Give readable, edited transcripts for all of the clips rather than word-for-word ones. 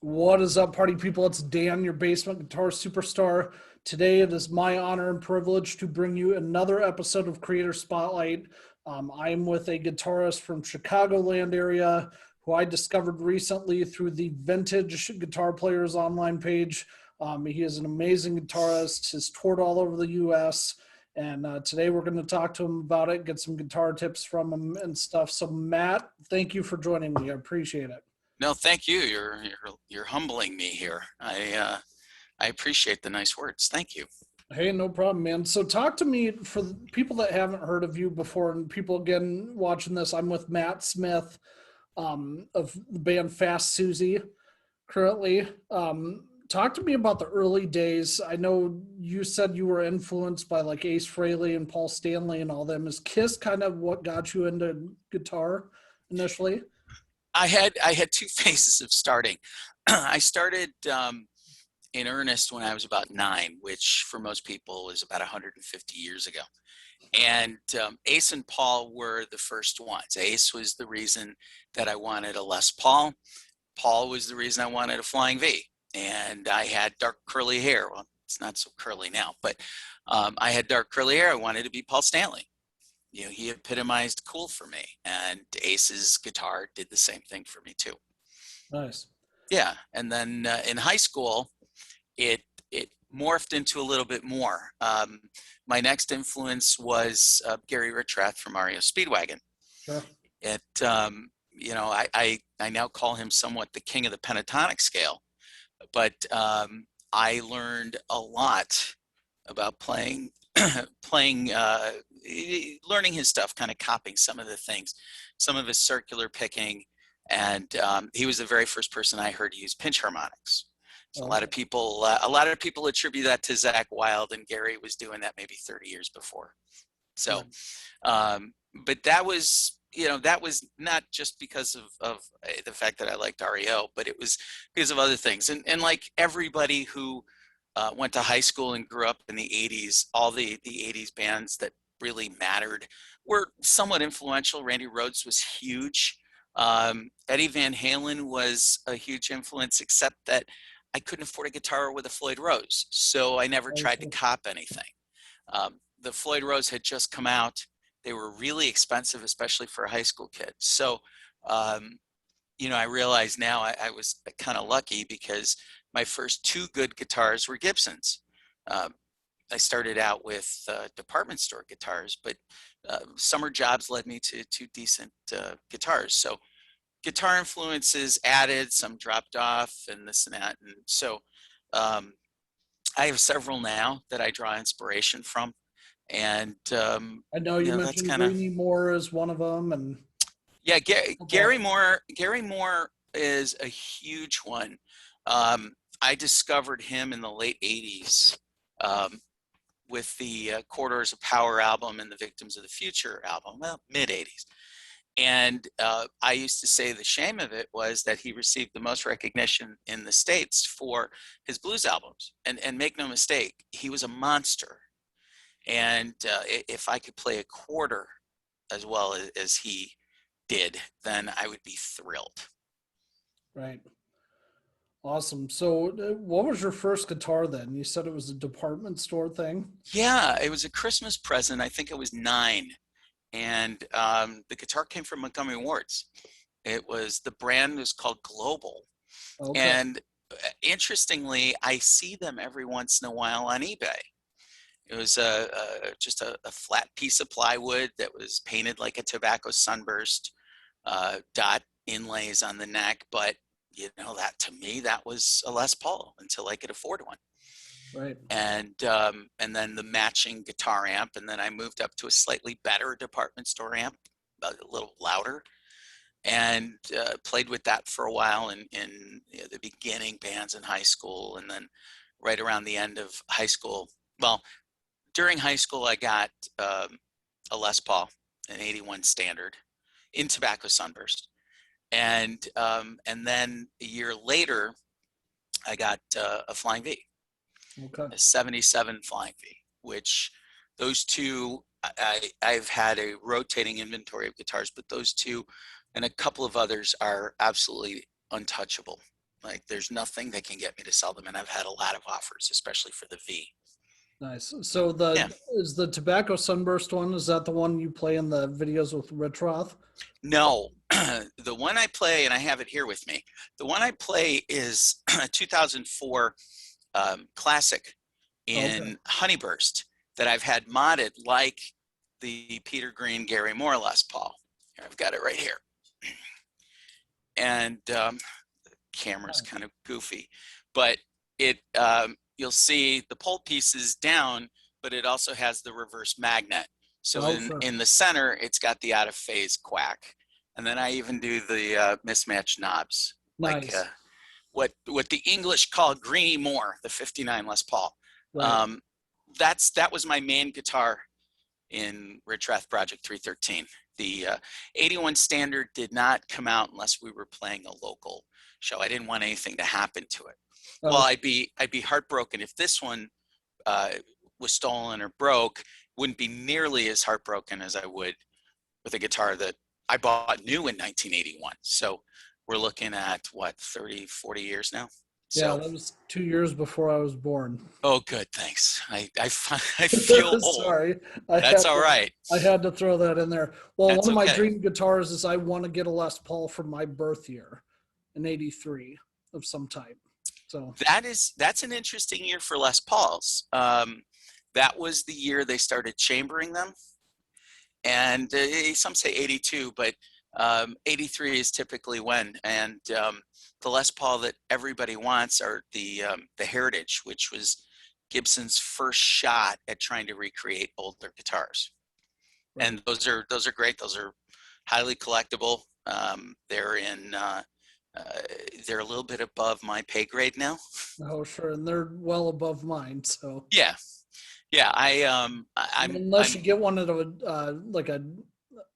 What is up, party people? It's Dan, your basement guitar superstar. Today, it is my honor and privilege to bring you another episode of Creator Spotlight. I'm with a guitarist from Chicagoland area who I discovered recently through the Vintage Guitar Players online page. He is an amazing guitarist. He's toured all over the U.S., and today we're going to talk to him about it, get some guitar tips from him and stuff. So, Matt, thank you for joining me. I appreciate it. No, thank you. You're humbling me here. I appreciate the nice words. Thank you. Hey, no problem, man. So talk to me, for the people that haven't heard of you before, and people again watching this. I'm with Matt Smith of the band Fast Susie currently. Talk to me about the early days. I know you said you were influenced by like Ace Frehley and Paul Stanley and all them. Is Kiss kind of what got you into guitar initially? I had two phases of starting. I started in earnest when I was about 9, which for most people is about 150 years ago. And Ace and Paul were the first ones. Ace was the reason that I wanted a Les Paul. Paul was the reason I wanted a Flying V. And I had dark curly hair. Well, it's not so curly now, but I had dark curly hair. I wanted to be Paul Stanley. You know, he epitomized cool for me, and Ace's guitar did the same thing for me too. Nice. Yeah, and then in high school, it morphed into a little bit more. My next influence was Gary Richrath from REO Speedwagon. Sure. You know, I now call him somewhat the king of the pentatonic scale, but I learned a lot about playing, learning his stuff, kind of copying some of the things, some of his circular picking, and he was the very first person I heard use pinch harmonics. So Okay. a lot of people attribute that to Zakk Wylde, and Gary was doing that maybe 30 years before. So, but that was, you know, that was not just because of the fact that I liked REO, but it was because of other things. And like everybody who went to high school and grew up in the 80s, all the 80s bands that really mattered were somewhat influential. Randy Rhoads was huge. Eddie Van Halen was a huge influence, except that I couldn't afford a guitar with a Floyd Rose, so I never tried to cop anything. The Floyd Rose had just come out. They were really expensive, especially for a high school kid. So, you know, I realize now I was kind of lucky because my first 2 good guitars were Gibbons. I started out with department store guitars, but summer jobs led me to 2 decent guitars. So guitar influences added, some dropped off, and this and that. And so I have several now that I draw inspiration from. And I know you mentioned Greenie Moore as one of them, and yeah, Gary Moore is a huge one. I discovered him in the late 80s with the Corridors of Power album and the Victims of the Future album, well, mid 80s. And I used to say the shame of it was that he received the most recognition in the States for his blues albums. And make no mistake, he was a monster. And if I could play a quarter as well as he did, then I would be thrilled. Right. Awesome. So what was your first guitar then? You said it was a department store thing? Yeah, it was a Christmas present. I think I was 9. And the guitar came from Montgomery Ward's. The brand was called Global. Okay. And interestingly, I see them every once in a while on eBay. It was just a flat piece of plywood that was painted like a tobacco sunburst, dot inlays on the neck. But, you know, that to me, that was a Les Paul until I could afford one. Right. And then the matching guitar amp. And then I moved up to a slightly better department store amp, a little louder, and played with that for a while in you know, the beginning bands in high school. And then right around the end of high school, well, during high school, I got a Les Paul, an 81 standard in tobacco sunburst. And then a year later, I got a Flying V. Okay. A 77 Flying V, which those 2, I've had a rotating inventory of guitars, but those 2 and a couple of others are absolutely untouchable. Like there's nothing that can get me to sell them. And I've had a lot of offers, especially for the V. Nice. So Yeah. is the Tobacco Sunburst one, is that the one you play in the videos with Richrath? No, the one I play, and I have it here with me, the one I play is a 2004 classic in Honeyburst that I've had modded like the Peter Green, Gary Moore Les Paul. Here, I've got it right here. And the camera's kind of goofy, but it you'll see the pole piece is down, but it also has the reverse magnet. So in the center, it's got the out of phase quack. And then I even do the mismatched knobs, Nice. like what the English call Greeny Moore, the 59 Les Paul. Right. That was my main guitar in Richrath Project 313. The 81 standard did not come out unless we were playing a local show. I didn't want anything to happen to it. Well, I'd be heartbroken if this one was stolen or broke. Wouldn't be nearly as heartbroken as I would with a guitar that I bought new in 1981. So we're looking at what, 30, 40 years now. Yeah, that was 2 years before I was born. Oh, good, thanks. I feel old. Sorry. That's all right. I had to throw that in there. Well, That's one of my okay. dream guitars is I want to get a Les Paul for my birth year in '83 of some type. So that's an interesting year for Les Pauls. That was the year they started chambering them. And some say 82, but 83 is typically when. And the Les Paul that everybody wants are the Heritage, which was Gibson's first shot at trying to recreate older guitars. Right. And those are great. Those are highly collectible. They're a little bit above my pay grade now. Oh, sure, and they're well above mine. So yeah. Unless you get one at a like a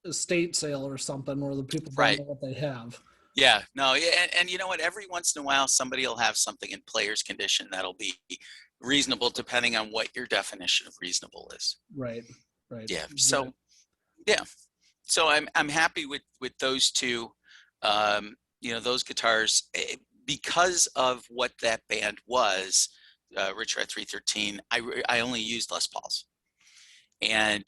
estate sale or something where the people don't know what they have. Yeah, no, and you know what? Every once in a while, somebody will have something in player's condition that'll be reasonable, depending on what your definition of reasonable is. Right. Yeah. So, yeah. So I'm happy with those two. Those guitars, because of what that band was. Richrath 313, I only used Les Pauls, and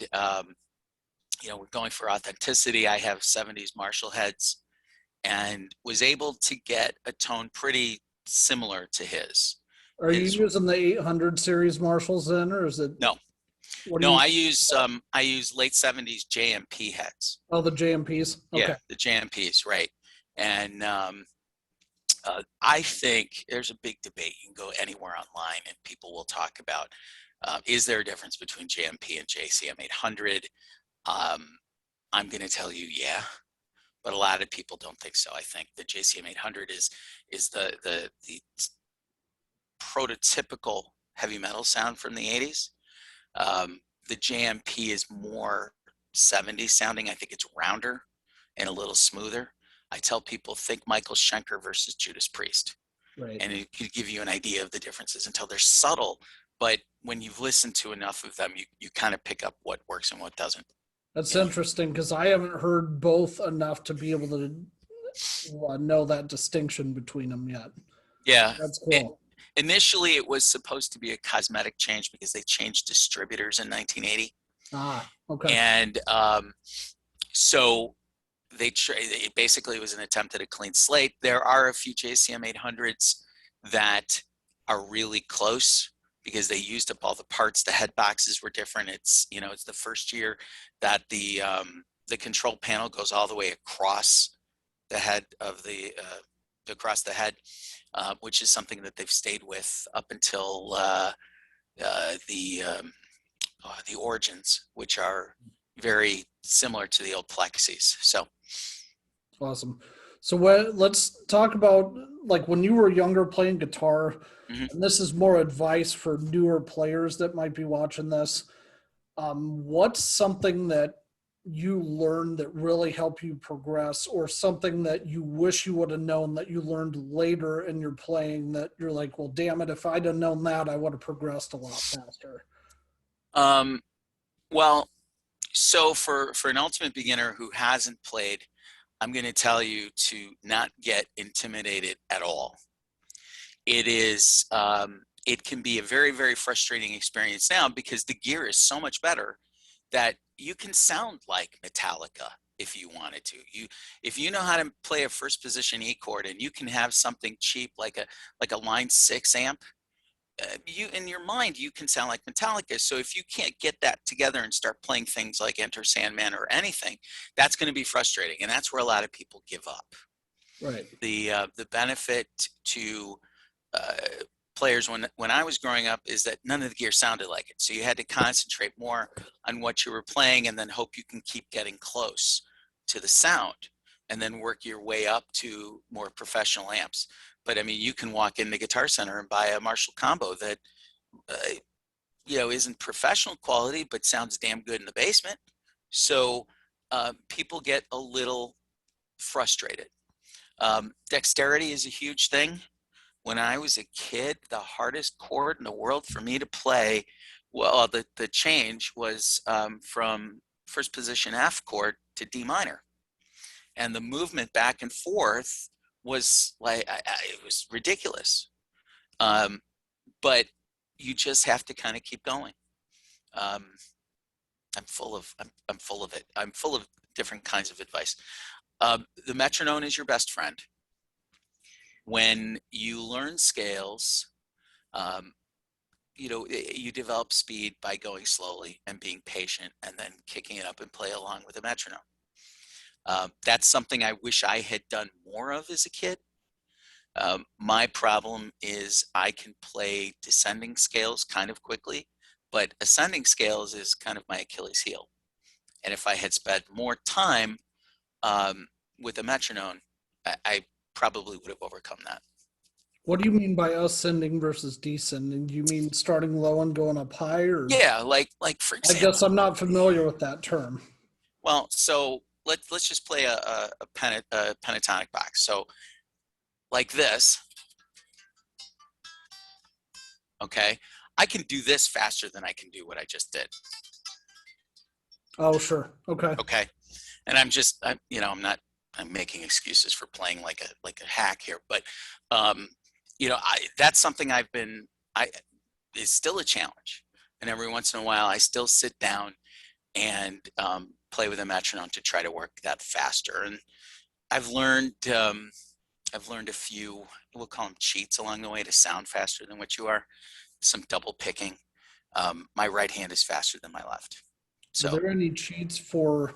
we're going for authenticity. I have 70s Marshall heads, and was able to get a tone pretty similar to his. Are you using the 800 series Marshalls then, or is it? No, I use late 70s Gmp heads. Oh, the Gmps. Okay. Yeah, the Gmps, right, and I think there's a big debate. You can go anywhere online and people will talk about, is there a difference between Gmp and Jc M800? I'm going to tell you, yeah, but a lot of people don't think so. I think the Jc M800 is the prototypical heavy metal sound from the 80s. The Gmp is more 70s sounding. I think it's rounder and a little smoother. I tell people, think Michael Schenker versus Judas Priest. Right. And it could give you an idea of the differences until they're subtle. But when you've listened to enough of them, you kind of pick up what works and what doesn't. That's interesting, because I haven't heard both enough to be able to know that distinction between them yet. Yeah. That's cool. Initially, it was supposed to be a cosmetic change because they changed distributors in 1980. Ah, okay. And so it basically was an attempt at a clean slate. There are a few Jc M800s that are really close because they used up all the parts. The head boxes were different. It's the first year that the control panel goes all the way across the head of which is something that they've stayed with up until the Origins, which are very similar to the old Plexis. So awesome. So let's talk about, like, when you were younger playing guitar, and this is more advice for newer players that might be watching this. What's something that you learned that really helped you progress, or something that you wish you would have known that you learned later in your playing that you're like, well, damn it, if I'd have known that, I would have progressed a lot faster? Well, so for an ultimate beginner who hasn't played, I'm going to tell you to not get intimidated at all. it is, it can be a very, very frustrating experience now because the gear is so much better that you can sound like Metallica if you wanted to. If you know how to play a first position E chord and you can have something cheap like a line 6 amp, you in your mind you can sound like Metallica. So if you can't get that together and start playing things like Enter Sandman or anything, that's going to be frustrating, and that's where a lot of people give up. Right. The benefit to players when I was growing up is that none of the gear sounded like it, so you had to concentrate more on what you were playing and then hope you can keep getting close to the sound and then work your way up to more professional amps. But I mean, you can walk into Guitar Center and buy a Marshall combo that you know, isn't professional quality but sounds damn good in the basement. So people get a little frustrated. Dexterity is a huge thing. When I was a kid, the hardest chord in the world for me to play, well, the change was from first position F chord to D minor. And the movement back and forth was like, it was ridiculous. But you just have to kind of keep going. I'm full of it. I'm full of different kinds of advice. The metronome is your best friend. When you learn scales, you know, you develop speed by going slowly and being patient and then kicking it up and play along with a metronome. That's something I wish I had done more of as a kid. My problem is I can play descending scales kind of quickly, but ascending scales is kind of my Achilles heel. And if I had spent more time with a metronome, I probably would have overcome that. What do you mean by ascending versus descending? Do you mean starting low and going up high, or? Yeah, like for I guess example. I'm not familiar with that term. Well, so let's just play a pentatonic box. So like this, okay? I can do this faster than I can do what I just did. Oh, sure. Okay. Okay. And you know, I'm making excuses for playing like a hack here, but you know, that's something it's still a challenge. And every once in a while I still sit down and play with a metronome to try to work that faster. And I've learned a few, we'll call them cheats along the way to sound faster than what you are. Some double picking. My right hand is faster than my left. So, are there any cheats for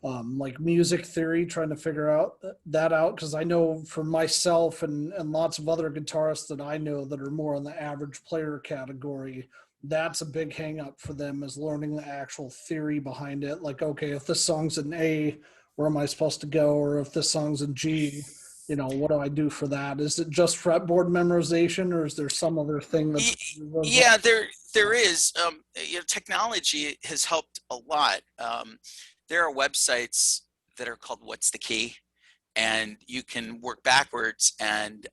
like music theory, trying to figure out that out? Because I know for myself and lots of other guitarists that I know that are more in the average player category, that's a big hang up for them, is learning the actual theory behind it. Like, okay, if this song's in A, where am I supposed to go? Or if this song's in G, you know, what do I do for that? Is it just fretboard memorization, or is there some other thing that's yeah, there is. You know, technology has helped a lot. There are websites that are called What's the Key? And you can work backwards and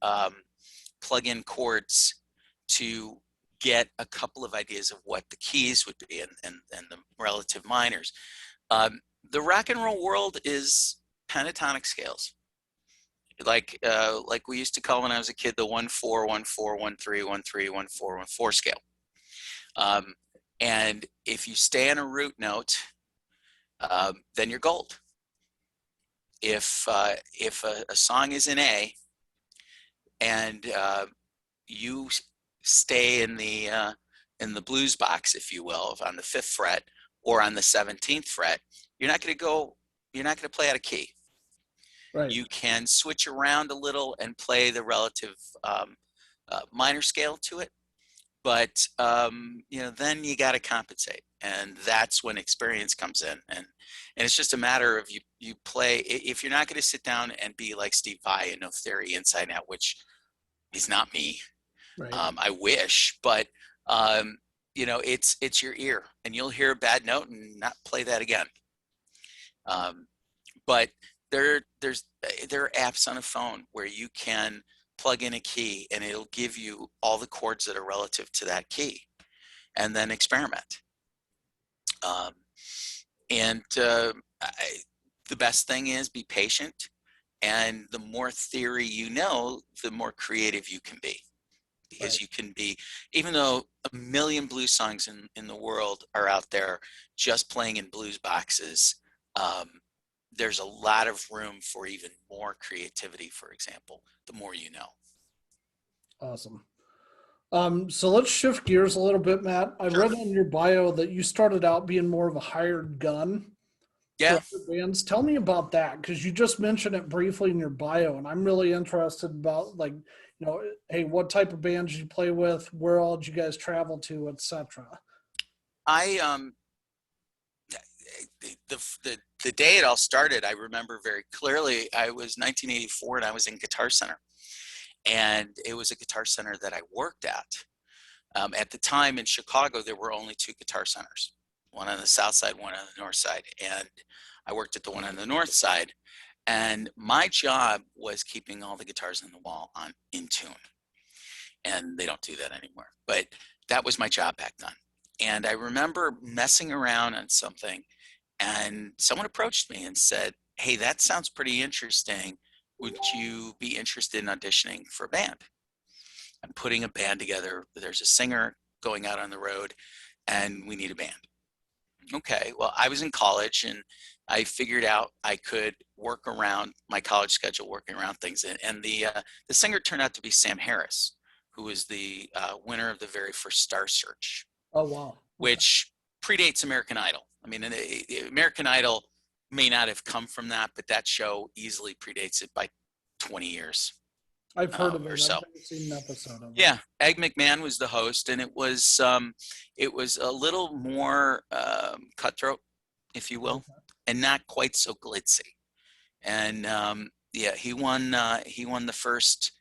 plug in chords to get a couple of ideas of what the keys would be and the relative minors. The rock and roll world is pentatonic scales. Like we used to call when I was a kid, the 1-4, 1-4, 1-3, 1-3, 1-4, 1-4 scale. And if you stay on a root note, then you're gold. If a song is in A and you stay in the blues box, if you will, on the 5th fret or on the 17th fret, you're not going to play out of key. right. You can switch around a little and play the relative minor scale to it, but you know, then you got to compensate, and that's when experience comes in, and it's just a matter of you play. If you're not going to sit down and be like Steve Vai and know theory inside out, which is not me, Right. I wish, but you know, it's your ear, and you'll hear a bad note and not play that again. But there are apps on a phone where you can plug in a key and it'll give you all the chords that are relative to that key, and then experiment. The best thing is be patient And the more theory you know, the more creative you can be. Because Right. you can be, even though a million blues songs in the world are out there just playing in blues boxes, there's a lot of room for even more creativity, for example, the more you know. Awesome. So let's shift gears a little bit, Matt. I Sure. read on your bio that you started out being more of a hired gun for Yeah. other bands. Tell me about that, because you just mentioned it briefly in your bio, and I'm really interested about, like, hey, what type of bands did you play with? Where all did you guys travel to, etc.? I the day it all started, I remember very clearly. I was 1984 and I was in Guitar Center, and it was a Guitar Center that I worked at. At the time in Chicago, there were only two Guitar Centers, one on the south side, one on the north side, and I worked at the one on the north side. And my job was keeping all the guitars in the wall in tune, and they don't do that anymore. But that was my job back then. And I remember messing around on something, and someone approached me and said, "Hey, that sounds pretty interesting. Would you be interested in auditioning for a band? I'm putting a band together. There's a singer going out on the road, and we need a band." Okay, well, I was in college, and I figured out I could work around my college schedule, working around things. And the singer turned out to be Sam Harris, who was the winner of the very first Star Search, Oh, wow. Okay. which predates American Idol. I mean, American Idol may not have come from that, but that show easily predates it by 20 years I've heard of or it. so. I've never seen an episode of it. Yeah, Egg McMahon was the host, and it was a little more cutthroat, if you will, Okay. and not quite so glitzy. And yeah, he won the first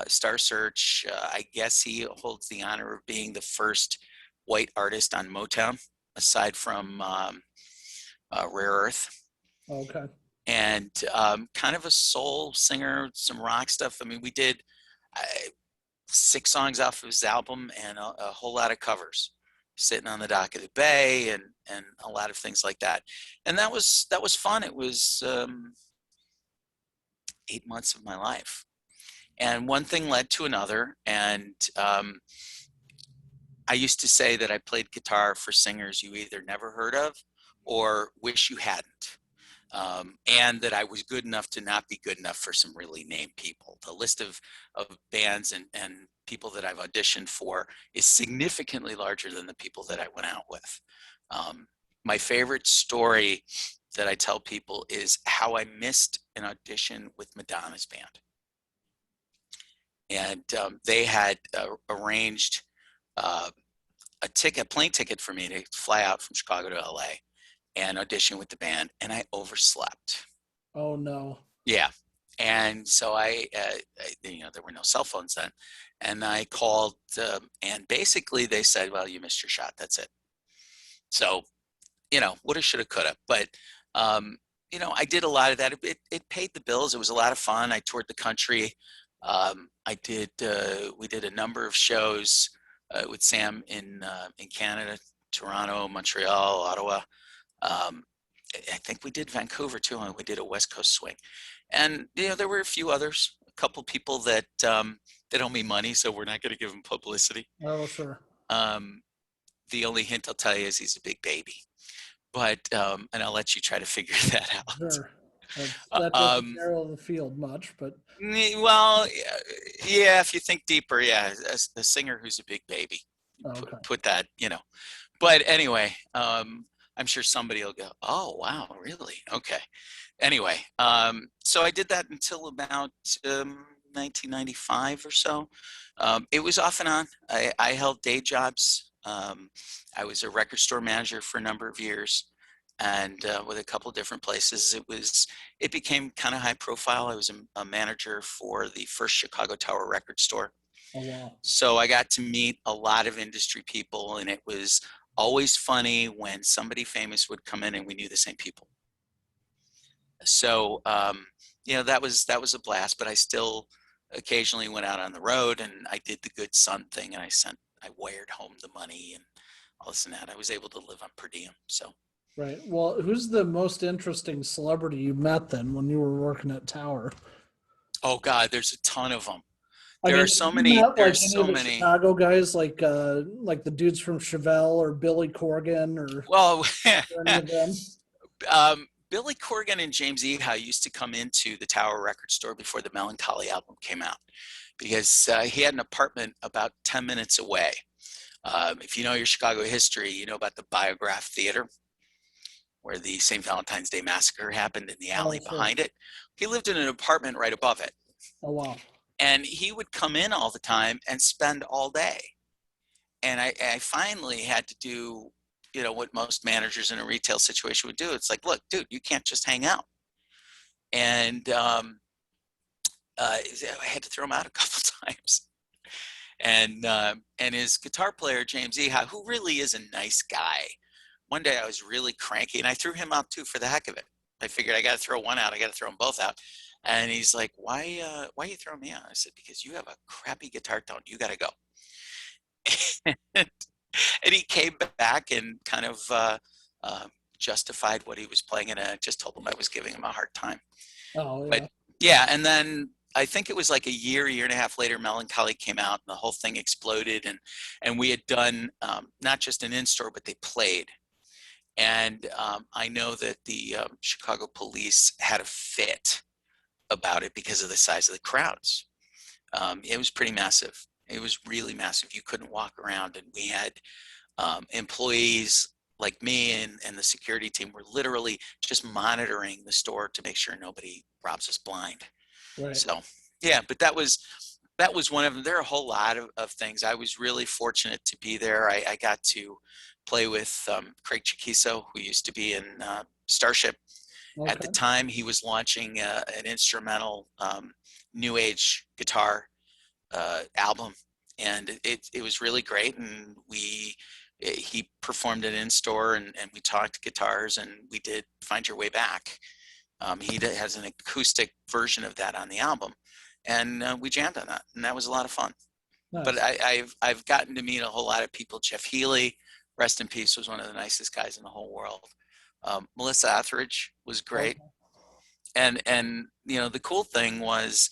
Star Search. I guess he holds the honor of being the first white artist on Motown, aside from Rare Earth. Okay. And kind of a soul singer, some rock stuff. I mean, we did 6 songs off of his album and a whole lot of covers, sitting on the dock of the bay, and a lot of things like that. And that was fun. It was 8 months of my life, and one thing led to another. And I used to say that I played guitar for singers you either never heard of or wish you hadn't. And that I was good enough to not be good enough for some really named people. The list of bands and people that I've auditioned for is significantly larger than the people that I went out with. My favorite story that I tell people is how I missed an audition with Madonna's band. And they had arranged a plane ticket for me to fly out from Chicago to LA and audition with the band, and I overslept. Oh, no. Yeah. And so I there were no cell phones then, and I called, and basically they said, "Well, you missed your shot. That's it." So, woulda, shoulda, coulda. But I did a lot of that. It paid the bills. It was a lot of fun. I toured the country. We did a number of shows with Sam in Canada, Toronto, Montreal, Ottawa. I think we did Vancouver too, and we did a West Coast swing. And there were a few others, a couple people that owe me money, so we're not going to give them publicity. Oh, sure. The only hint I'll tell you is he's a big baby, but and I'll let you try to figure that out. Sure. That doesn't narrow the field much, but. Well, yeah, if you think deeper, yeah, a singer who's a big baby, Okay. put that, But anyway, I'm sure somebody will go, "Oh, wow, really? Okay." Anyway, so I did that until about 1995 or so. It was off and on. I held day jobs. I was a record store manager for a number of years, and with a couple of different places. It became kind of high profile. I was a manager for the first Chicago Tower record store. Oh, wow. So I got to meet a lot of industry people, and it was always funny when somebody famous would come in and we knew the same people. So that was a blast. But I still occasionally went out on the road, and I did the good son thing, and I wired home the money and all this and that. I was able to live on per diem. So Right. Well, who's the most interesting celebrity you met then when you were working at Tower? Oh God, there's a ton of them. I There are mean, so have you many. met like There's any of so the many. Chicago guys, like the dudes from Chevelle or Billy Corgan Well, or any of them? Billy Corgan and James Eha used to come into the Tower record store before the Melancholy album came out, because he had an apartment about 10 minutes away. If you know your Chicago history, you know about the Biograph Theater, where the St. Valentine's Day Massacre happened, in the Oh, alley sure. behind it. He lived in an apartment right above it. Oh, wow. And he would come in all the time and spend all day. And I finally had to do, what most managers in a retail situation would do. It's like, look, dude, you can't just hang out. And I had to throw him out a couple times. And his guitar player, James Eha, who really is a nice guy. One day I was really cranky and I threw him out too for the heck of it. I figured I got to throw one out. I got to throw them both out. And he's like, why are you throwing me out? I said, because you have a crappy guitar tone. You got to go. And he came back and kind of justified what he was playing. And I just told him I was giving him a hard time. Oh, But yeah. yeah, and then I think it was like a year and a half later, Melancholy came out and the whole thing exploded. And we had done not just an in-store, but they played. And I know that the Chicago police had a fit about it because of the size of the crowds. It was pretty massive. It was really massive. You couldn't walk around, and we had employees like me and the security team were literally just monitoring the store to make sure nobody robs us blind. Right. So yeah, but that was one of them. There are a whole lot of things. I was really fortunate to be there. I got to play with Craig Chiquiso, who used to be in Starship. At the Okay. time, he was launching an instrumental new age guitar album, and it was really great. And he performed it in store, and we talked guitars, and we did Find Your Way Back. He has an acoustic version of that on the album, and we jammed on that, and that was a lot of fun. But Nice. I've gotten to meet a whole lot of people. Jeff Healey, rest in peace, was one of the nicest guys in the whole world. Melissa Etheridge was great. Okay. And the cool thing was,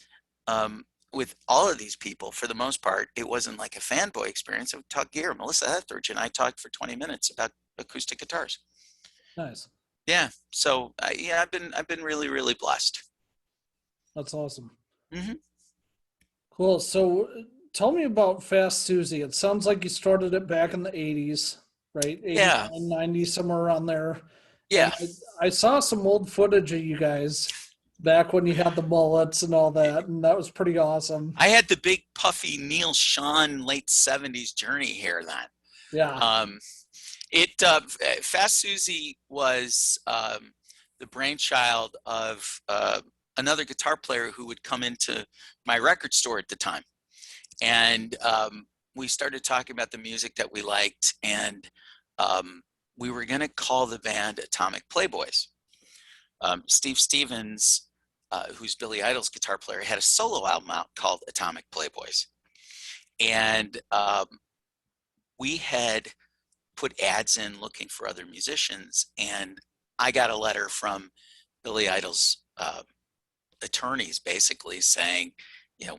with all of these people, for the most part, it wasn't like a fanboy experience. I would talk gear. Melissa Etheridge and I talked for 20 minutes about acoustic guitars. Nice. Yeah. So yeah, I've been really, really blessed. That's awesome. Hmm. Cool. So tell me about Fast Susie. It sounds like you started it back in the 80s, right? Yeah. 89, 90, somewhere around there. And Yeah. I saw some old footage of you guys back when you had the mullets and all that, and that was pretty awesome. I had the big puffy Neil Sean late 70s Journey hair then. Yeah. Um, Fast Susie was the brainchild of another guitar player who would come into my record store at the time. And we started talking about the music that we liked, and we were going to call the band Atomic Playboys. Steve Stevens, who's Billy Idol's guitar player, had a solo album out called Atomic Playboys. And we had put ads in looking for other musicians, and I got a letter from Billy Idol's attorneys basically saying,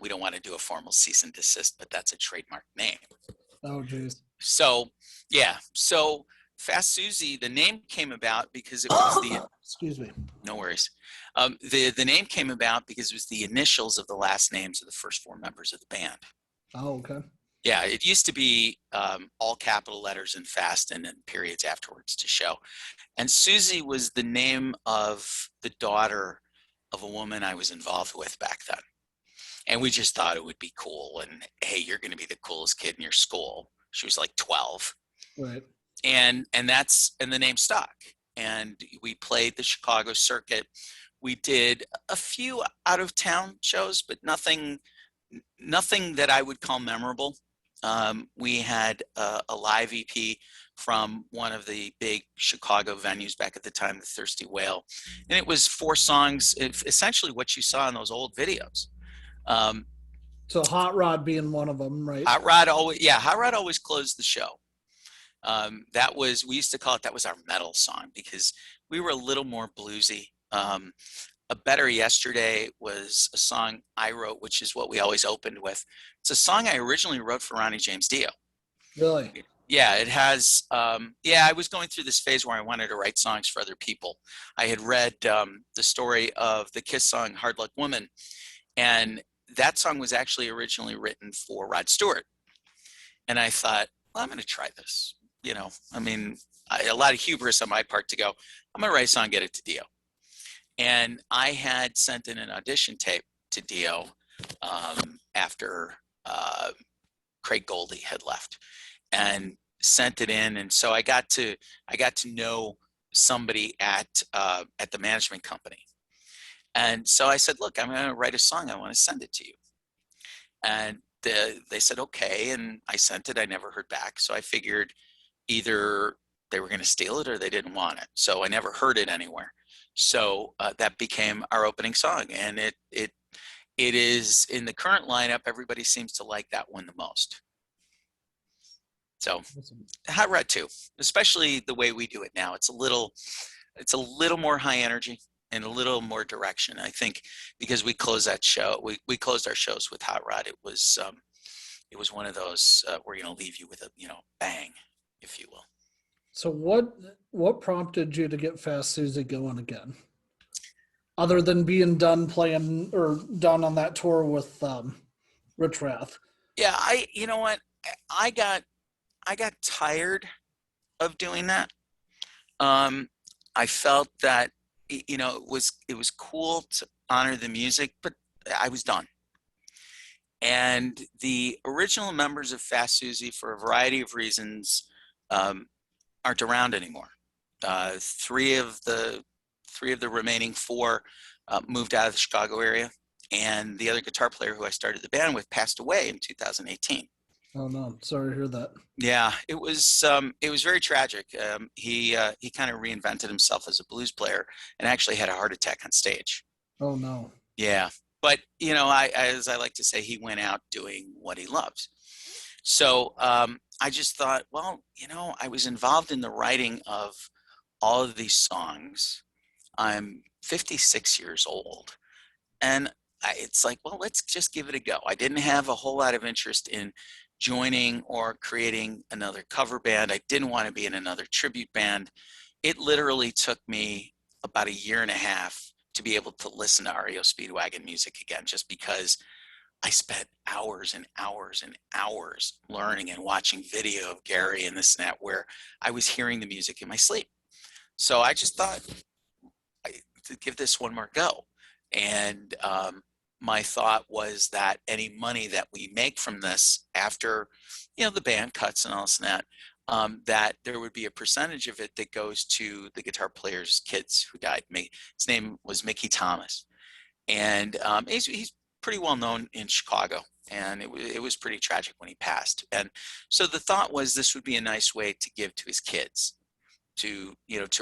we don't want to do a formal cease and desist, but that's a trademark name. Oh, geez. So yeah, so Fast Susie, the name came about because it was the Excuse me. no worries. The name came about because it was the initials of the last names of the first four members of the band. Oh, okay. Yeah, it used to be all capital letters and fast, and then periods afterwards to show. And Susie was the name of the daughter of a woman I was involved with back then. And we just thought it would be cool. And hey, you're going to be the coolest kid in your school. She was like 12. Right. And the name stuck. And we played the Chicago circuit. We did a few out of town shows, but nothing that I would call memorable. We had a live EP from one of the big Chicago venues back at the time, the Thirsty Whale. And it was 4 songs, essentially what you saw in those old videos. So Hot Rod being one of them, right? Hot Rod always closed the show. We used to call it, that was our metal song because we were a little more bluesy. A Better Yesterday was a song I wrote, which is what we always opened with. It's a song I originally wrote for Ronnie James Dio. Really? Yeah, it has. I was going through this phase where I wanted to write songs for other people. I had read the story of the Kiss song Hard Luck Woman, and that song was actually originally written for Rod Stewart. And I thought, well, I'm going to try this. A lot of hubris on my part to go, I'm going to write a song, get it to Dio. And I had sent in an audition tape to Dio after Craig Goldie had left, and sent it in. And so I got to know somebody at the management company. And so I said, look, I'm going to write a song. I want to send it to you. And they said, okay. And I sent it. I never heard back. So I figured either they were going to steal it or they didn't want it. So I never heard it anywhere. So that became our opening song. And it is, in the current lineup, everybody seems to like that one the most. So Hot Rod 2, especially the way we do it now, it's a little more high energy and a little more direction. I think because we closed that show, we closed our shows with Hot Rod. It was one of those we're going to leave you with a bang, if you will. So what prompted you to get Fast Susie going again, other than being done playing or done on that tour with Richrath? Yeah, you know what, I got tired of doing that. I felt that it was cool to honor the music, but I was done. And the original members of Fast Susie, for a variety of reasons, aren't around anymore. Three of the remaining four moved out of the Chicago area, and the other guitar player who I started the band with passed away in 2018. Oh no, sorry to hear that. Yeah, it was very tragic. He kind of reinvented himself as a blues player and actually had a heart attack on stage. Oh no. Yeah, but as I like to say, he went out doing what he loves. So I just thought, well, I was involved in the writing of all of these songs. I'm 56 years old, and it's like, well, let's just give it a go. I didn't have a whole lot of interest in joining or creating another cover band. I didn't want to be in another tribute band. It literally took me about a year and a half to be able to listen to REO Speedwagon music again, just because I spent hours and hours and hours learning and watching video of Gary and this and that, where I was hearing the music in my sleep. So I just thought to give this one more go. And my thought was that any money that we make from this after, the band cuts and all this and that, that there would be a percentage of it that goes to the guitar player's kids who died. His name was Mickey Thomas. And he's pretty well known in Chicago, and it was pretty tragic when he passed. And so the thought was this would be a nice way to give to his kids, to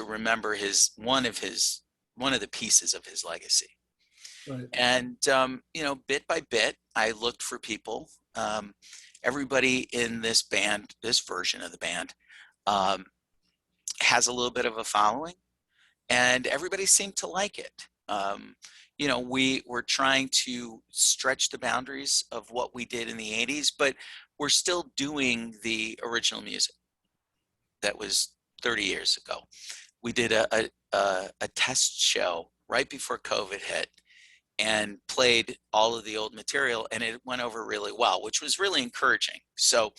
remember one of the pieces of his legacy. Right. And bit by bit, I looked for people. Everybody in this band, this version of the band, has a little bit of a following, and everybody seemed to like it. We were trying to stretch the boundaries of what we did in the 80s, but we're still doing the original music that was 30 years ago. We did a test show right before COVID hit and played all of the old material, and it went over really well, which was really encouraging. So,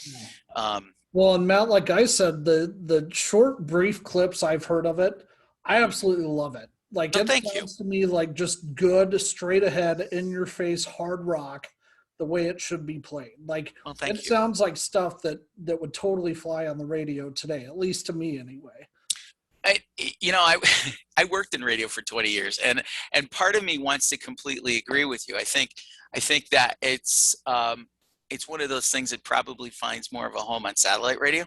well, and Matt, like I said, the short, brief clips I've heard of it, I absolutely love it. Like, it sounds to me like just good, straight ahead, in your face, hard rock, the way it should be played. Like, it sounds like stuff that would totally fly on the radio today, at least to me anyway. I worked in radio for 20 years, and part of me wants to completely agree with you. I think that it's one of those things that probably finds more of a home on satellite radio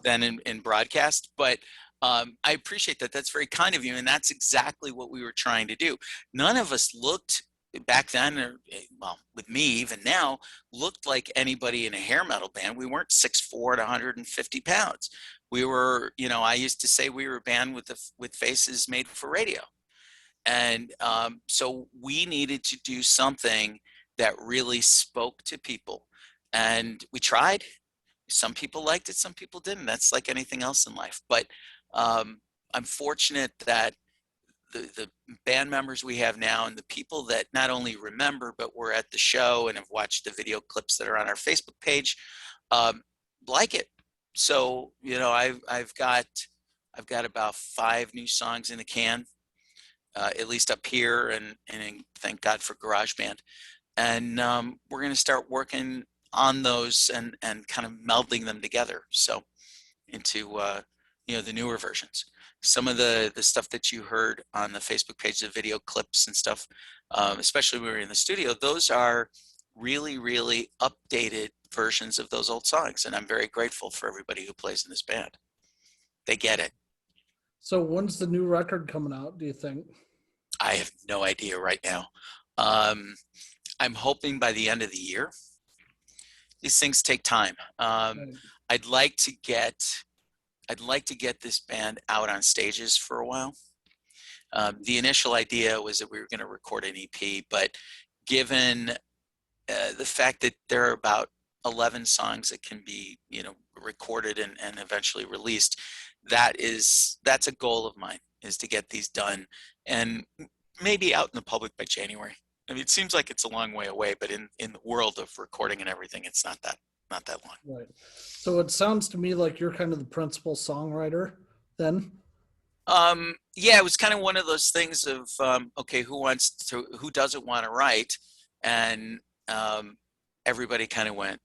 than in broadcast. But I appreciate that. That's very kind of you, and that's exactly what we were trying to do. None of us looked back then, or well, with me even now, looked like anybody in a hair metal band. We weren't 6'4" at 150 pounds. We were, you know, I used to say we were a band with faces made for radio. And so we needed to do something that really spoke to people. And we tried. Some people liked it, some people didn't. That's like anything else in life. But I'm fortunate that the band members we have now and the people that not only remember but were at the show and have watched the video clips that are on our Facebook page like it. So, you know, I've got about 5 new songs in the can, at least up here, and thank God for GarageBand. And we're going to start working on those and kind of melding them together. So into you know, the newer versions. Some of the stuff that you heard on the Facebook page, the video clips and stuff, especially when we were in the studio, those are really, really updated versions of those old songs. And I'm very grateful for everybody who plays in this band. They get it. So when's the new record coming out, do you think? I have no idea right now. I'm hoping by the end of the year. These things take time. Right. I'd like to get this band out on stages for a while. The initial idea was that we were going to record an EP, but given the fact that there are about 11 songs that can be, you know, recorded and eventually released, that's a goal of mine, is to get these done and maybe out in the public by January. I mean, it seems like it's a long way away, but in the world of recording and everything, it's not that long. Right. So it sounds to me like you're kind of the principal songwriter then. Yeah, it was kind of one of those things of okay, who doesn't want to write, and everybody kind of went.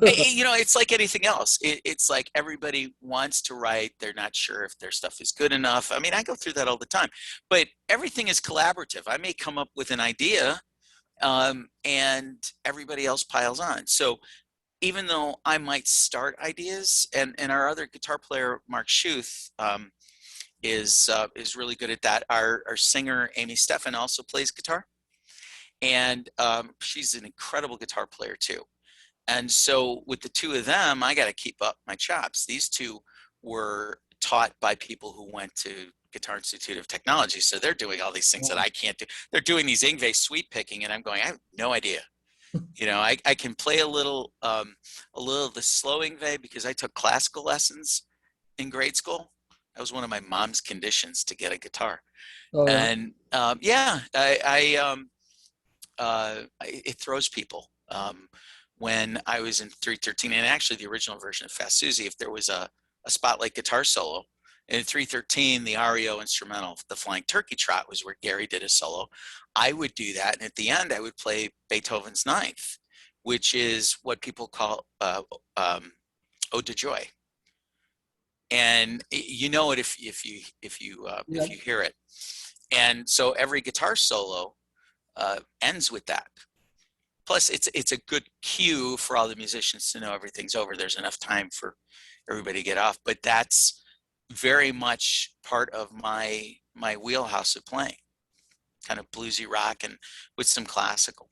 You know, it's like anything else. It's like everybody wants to write. They're not sure if their stuff is good enough. I mean, I go through that all the time, but everything is collaborative. I may come up with an idea and everybody else piles on. So even though I might start ideas, and our other guitar player, Mark Schuth, is really good at that. Our singer, Amy Steffen, also plays guitar, and she's an incredible guitar player too. And so with the two of them, I got to keep up my chops. These two were taught by people who went to Guitar Institute of Technology. So they're doing all these things that I can't do. They're doing these Yngwie sweep picking, and I'm going, I have no idea. You know, I can play a little of the slow Yngwie because I took classical lessons in grade school. That was one of my mom's conditions to get a guitar. Oh, yeah. And it throws people. When I was in 313, and actually the original version of Fast Susie, if there was a spotlight guitar solo, in 313, the REO instrumental, the Flying Turkey Trot, was where Gary did a solo. I would do that, and at the end, I would play Beethoven's Ninth, which is what people call Ode to Joy. And you know it if you hear it. And so every guitar solo ends with that. Plus, it's a good cue for all the musicians to know everything's over. There's enough time for everybody to get off. But that's very much part of my wheelhouse of playing, kind of bluesy rock and with some classical.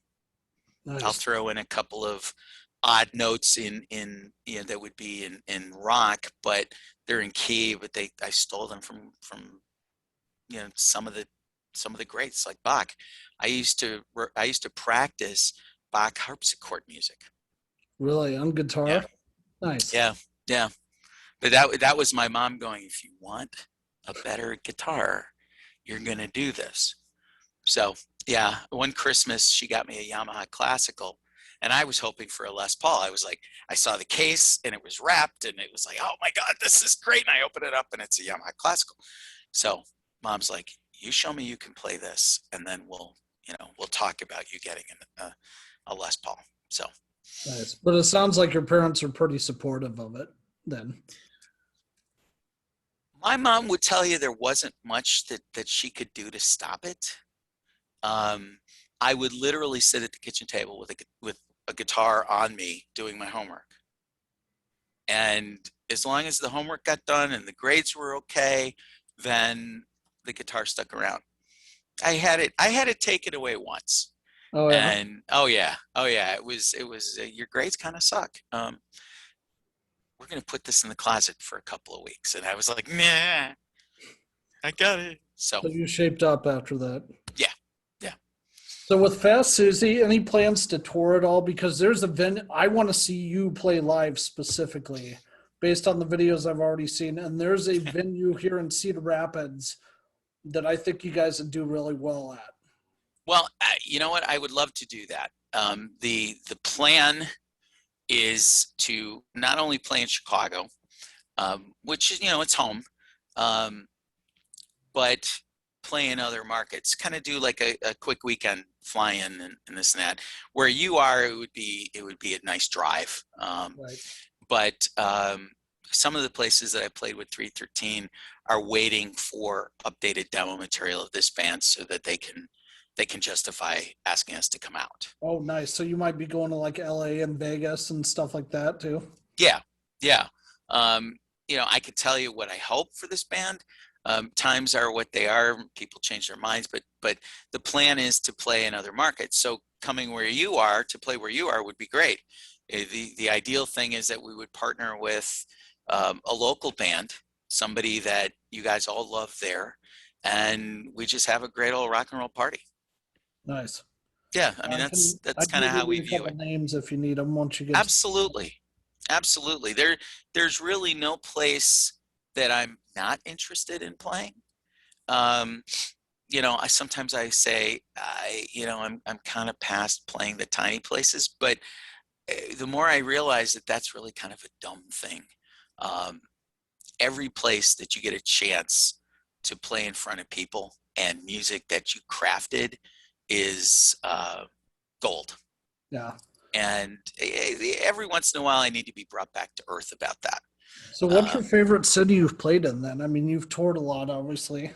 Nice. I'll throw in a couple of odd notes in you know, that would be in rock, but they're in key. But I stole them from you know, some of the greats like Bach. I used to practice Bach harpsichord music. Really? On guitar? Yeah. Nice. Yeah. But that was my mom going, if you want a better guitar, you're going to do this. So yeah, one Christmas she got me a Yamaha Classical, and I was hoping for a Les Paul. I was like, I saw the case and it was wrapped, and it was like, oh my God, this is great. And I open it up and it's a Yamaha Classical. So mom's like, you show me you can play this, and then we'll talk about you getting a Les Paul. So nice. But it sounds like your parents are pretty supportive of it then. My mom would tell you there wasn't much that she could do to stop it. I would literally sit at the kitchen table with a guitar on me doing my homework. And as long as the homework got done and the grades were okay, then the guitar stuck around. I had it taken away once. Oh yeah. And oh yeah, it was your grades kind of suck. We're gonna put this in the closet for a couple of weeks. And I was like, nah, I got it. So So you shaped up after that. yeah, yeah. So with Fast Susie, any plans to tour at all? Because there's a I want to see you play live specifically, based on the videos I've already seen. And there's a venue here in Cedar Rapids that I think you guys would do really well at. Well, you know what? I would love to do that. The plan is to not only play in Chicago, which is, it's home, but play in other markets. Kind of do like a quick weekend fly in and this and that. Where you are, it would be a nice drive. Right. But some of the places that I played with 313 are waiting for updated demo material of this band so that they can justify asking us to come out. Oh, nice. So you might be going to like LA and Vegas and stuff like that too. Yeah. I could tell you what I hope for this band. Times are what they are. People change their minds, but the plan is to play in other markets. So coming where you are to play where you are would be great. The ideal thing is that we would partner with a local band, somebody that you guys all love there, and we just have a great old rock and roll party. Nice. Yeah, I mean that's kind of how we view it. Names if you need them once you get. Absolutely. There's really no place that I'm not interested in playing. Sometimes I say I'm kind of past playing the tiny places, but the more I realize that that's really kind of a dumb thing. Every place that you get a chance to play in front of people and music that you crafted is gold. Yeah. And every once in a while, I need to be brought back to earth about that. So what's your favorite city you've played in then? I mean, you've toured a lot, obviously.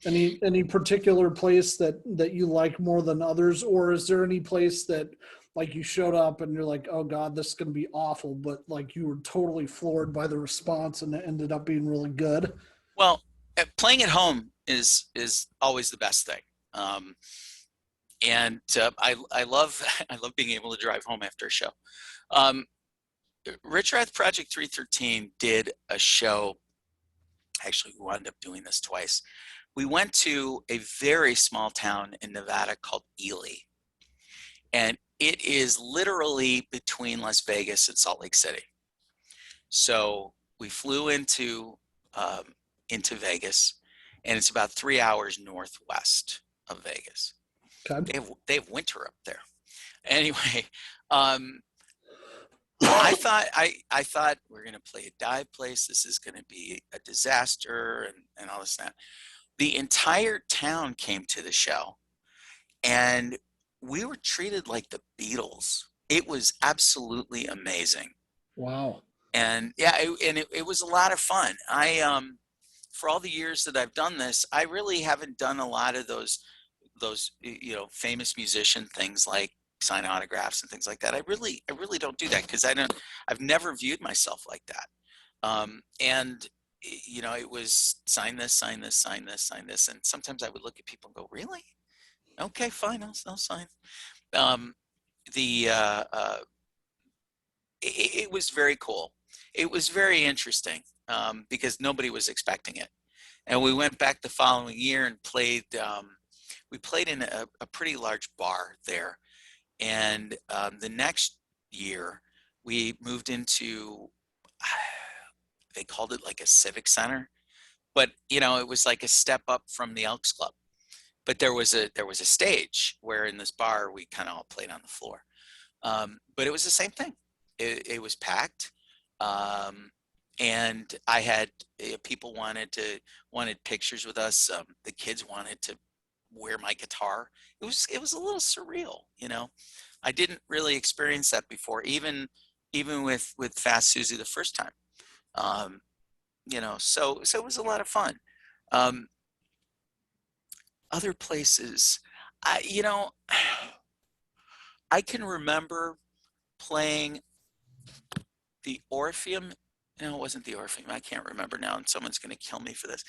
Any particular place that you like more than others? Or is there any place that like you showed up and you're like, oh God, this is going to be awful, but like you were totally floored by the response and it ended up being really good? Well, playing at home is always the best thing. And I love being able to drive home after a show. Richrath Project 313 did a show. Actually, we wound up doing this twice. We went to a very small town in Nevada called Ely, and it is literally between Las Vegas and Salt Lake City. So we flew into Vegas, and it's about 3 hours northwest of Vegas. Okay. They have winter up there. Anyway, I thought we're gonna play a dive place. This is gonna be a disaster and all this and that. The entire town came to the show, and we were treated like the Beatles. It was absolutely amazing. Wow. And yeah, it was a lot of fun. For all the years that I've done this, I really haven't done a lot of those famous musician things like sign autographs and things like that. I really don't do that because I've never viewed myself like that. And it was sign this, sign this, sign this, sign this. And sometimes I would look at people and go, really? Okay, fine, I'll sign. It was very cool. It was very interesting because nobody was expecting it. And we went back the following year and played. We played in a pretty large bar there. And the next year, we moved into, they called it like a civic center, but it was like a step up from the Elks Club. But there was a stage where in this bar we kind of all played on the floor. But it was the same thing. It was packed. And I had people wanted pictures with us. The kids wanted to wear my guitar. It was a little surreal, I didn't really experience that before, even with Fast Susie the first time. So it was a lot of fun. Other places, I can remember playing the Orpheum. No, it wasn't the Orpheum. I can't remember now, and someone's going to kill me for this.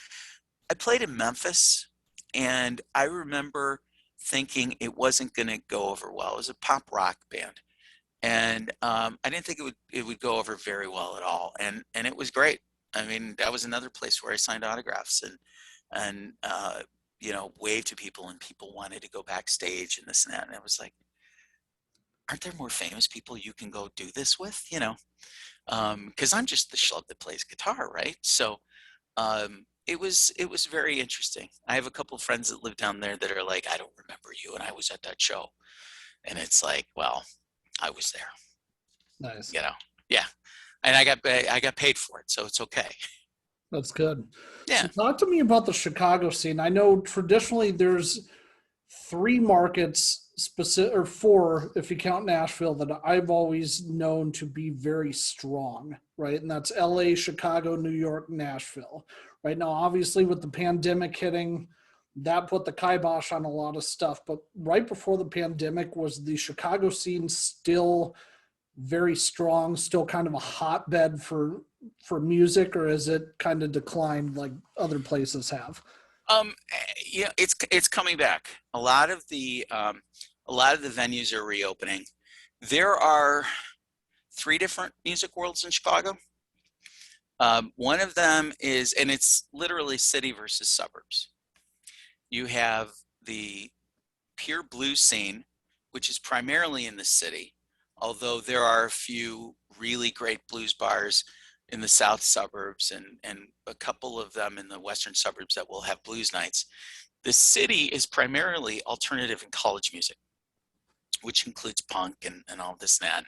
I played in Memphis, And I remember thinking it wasn't going to go over well. It was a pop rock band. And I didn't think it would go over very well at all. And it was great. I mean, that was another place where I signed autographs and waved to people, and people wanted to go backstage and this and that. And it was like, aren't there more famous people you can go do this with? Because I'm just the schlub that plays guitar, right? So it was very interesting. I have a couple of friends that live down there that are like, I don't remember you, and I was at that show. And it's like, well, I was there. Nice. Yeah. And I got paid for it, so it's okay. That's good. Yeah. So talk to me about the Chicago scene. I know traditionally there's 3 markets, or 4 if you count Nashville, that I've always known to be very strong, right? And that's LA, Chicago, New York, Nashville. Right now, obviously with the pandemic hitting, that put the kibosh on a lot of stuff. But right before the pandemic, was the Chicago scene still very strong, still kind of a hotbed for music, or is it kind of declined like other places have? It's coming back. A lot of the venues are reopening. There are 3 different music worlds in Chicago. One of them is, and it's literally city versus suburbs. You have the pure blues scene, which is primarily in the city, although there are a few really great blues bars in the south suburbs and a couple of them in the western suburbs that will have blues nights. The city is primarily alternative and college music, which includes punk and all this and that.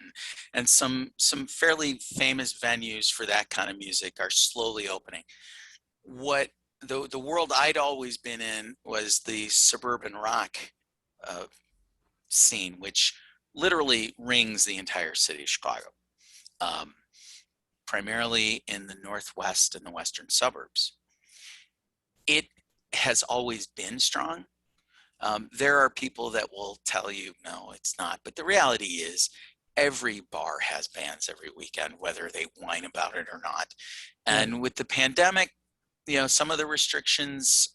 And some fairly famous venues for that kind of music are slowly opening. What the world I'd always been in was the suburban rock scene, which literally rings the entire city of Chicago, primarily in the northwest and the western suburbs. It has always been strong. There are people that will tell you, no, it's not. But the reality is every bar has bands every weekend, whether they whine about it or not. And with the pandemic, some of the restrictions,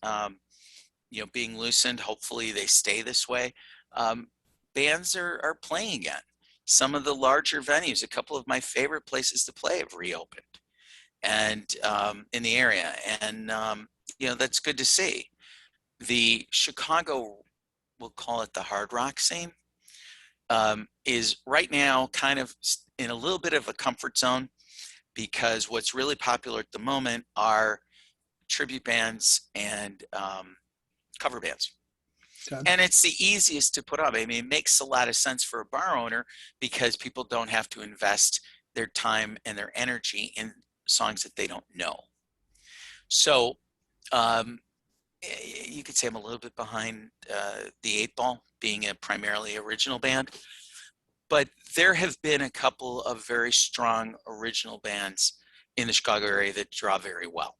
being loosened, hopefully they stay this way. Bands are playing again. Some of the larger venues, a couple of my favorite places to play have reopened and in the area. And, that's good to see. The Chicago, we'll call it the hard rock scene, is right now kind of in a little bit of a comfort zone, because what's really popular at the moment are tribute bands and cover bands. Okay. And it's the easiest to put up. I mean, it makes a lot of sense for a bar owner because people don't have to invest their time and their energy in songs that they don't know. So you could say I'm a little bit behind the 8 Ball, being a primarily original band. But there have been a couple of very strong original bands in the Chicago area that draw very well.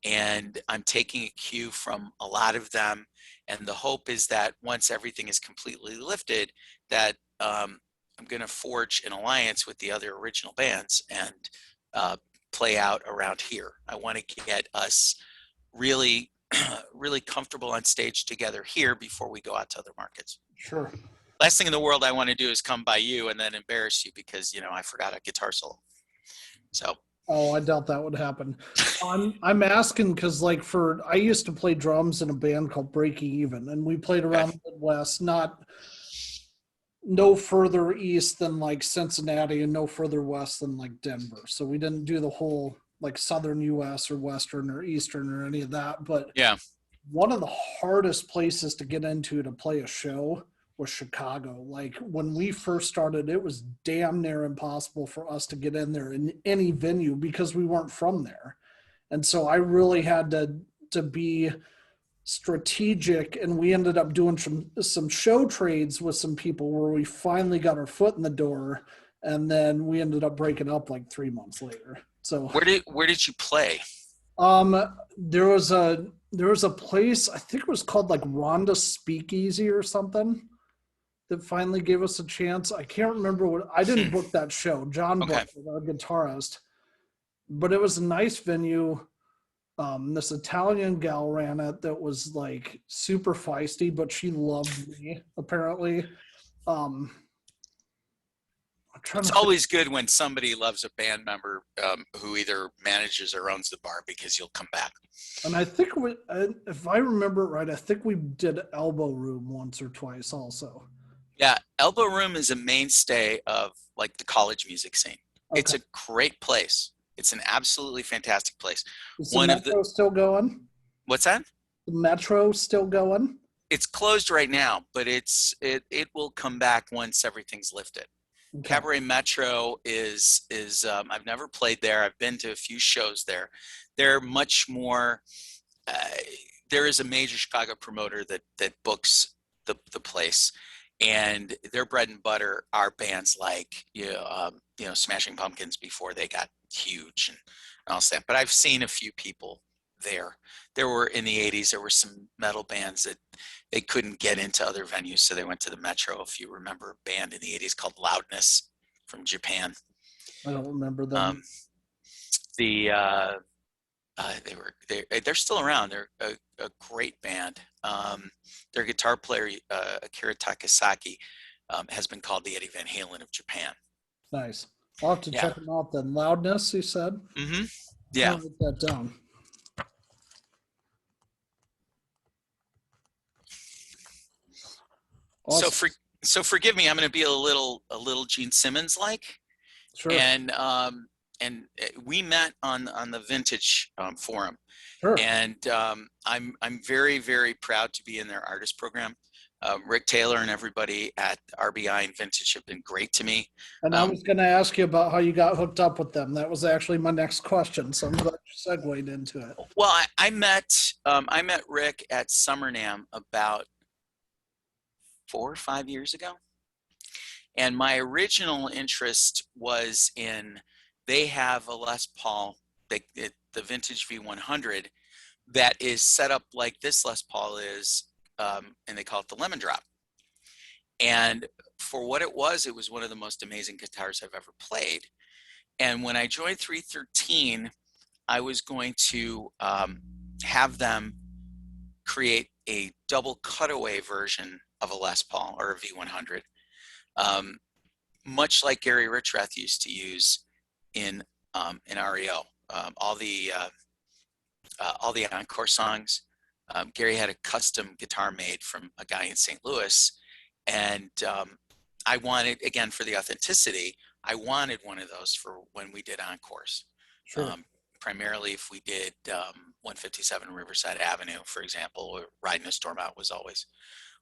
And I'm taking a cue from a lot of them. And the hope is that once everything is completely lifted, that I'm going to forge an alliance with the other original bands and play out around here. I want to get us really, really comfortable on stage together here before we go out to other markets. Sure. Last thing in the world I want to do is come by you and then embarrass you because, I forgot a guitar solo. So. Oh, I doubt that would happen. I'm asking because, I used to play drums in a band called Breaking Even, and we played around the Midwest, no further east than Cincinnati and no further west than Denver. So we didn't do the whole southern U.S. or western or eastern or any of that. But yeah, one of the hardest places to get into to play a show was Chicago. When we first started, it was damn near impossible for us to get in there in any venue because we weren't from there. And so I really had to be strategic, and we ended up doing some show trades with some people where we finally got our foot in the door, and then we ended up breaking up 3 months later. So where did you play? There was a place, I think it was called Rhonda Speakeasy or something, that finally gave us a chance. I can't remember I didn't book that show. John booked it, our guitarist. But it was a nice venue. This Italian gal ran it that was like super feisty, but she loved me apparently. I'm trying It's to think. always good when somebody loves a band member who either manages or owns the bar, because you'll come back. And I think if I remember it right, I think we did Elbow Room once or twice also. Yeah, Elbow Room is a mainstay of like the college music scene. Okay. It's a great place. It's an absolutely fantastic place. Is the Metro still going? What's that? The Metro still going? It's closed right now, but it will come back once everything's lifted. Okay. Cabaret Metro is I've never played there. I've been to a few shows there. They're much more. There is a major Chicago promoter that books the place, and their bread and butter are bands like Smashing Pumpkins before they got huge and all that. But I've seen a few people there. There were in the 80s. There were some metal bands that they couldn't get into other venues, so they went to the Metro. If you remember a band in the 80s called Loudness from Japan. I don't remember them. They're still around. They're a great band. Their guitar player, Akira Takasaki, has been called the Eddie Van Halen of Japan. Nice. I'll have to check them out then. Loudness, you said? Mm-hmm. Yeah. I'll write that down. Awesome. So forgive me. I'm going to be a little Gene Simmons like. Sure. And we met on the Vintage forum. Sure. And I'm very, very proud to be in their artist program. Rick Taylor and everybody at RBI and Vintage have been great to me. And I was going to ask you about how you got hooked up with them. That was actually my next question, so I'm glad you segued into it. Well, I met Rick at Summer NAMM about 4 or 5 years ago, and my original interest was in, they have a Les Paul, the Vintage V100, that is set up like this Les Paul is, and they call it the Lemon Drop. And for what it was one of the most amazing guitars I've ever played. And when I joined 313, I was going to have them create a double cutaway version of a Les Paul or a V100, much like Gary Richrath used to use in REO. All the encore songs, Gary had a custom guitar made from a guy in St. Louis, and I wanted, again, for the authenticity, I wanted one of those for when we did encores. Sure. Primarily if we did 157 Riverside Avenue, for example, or Riding a Storm Out was always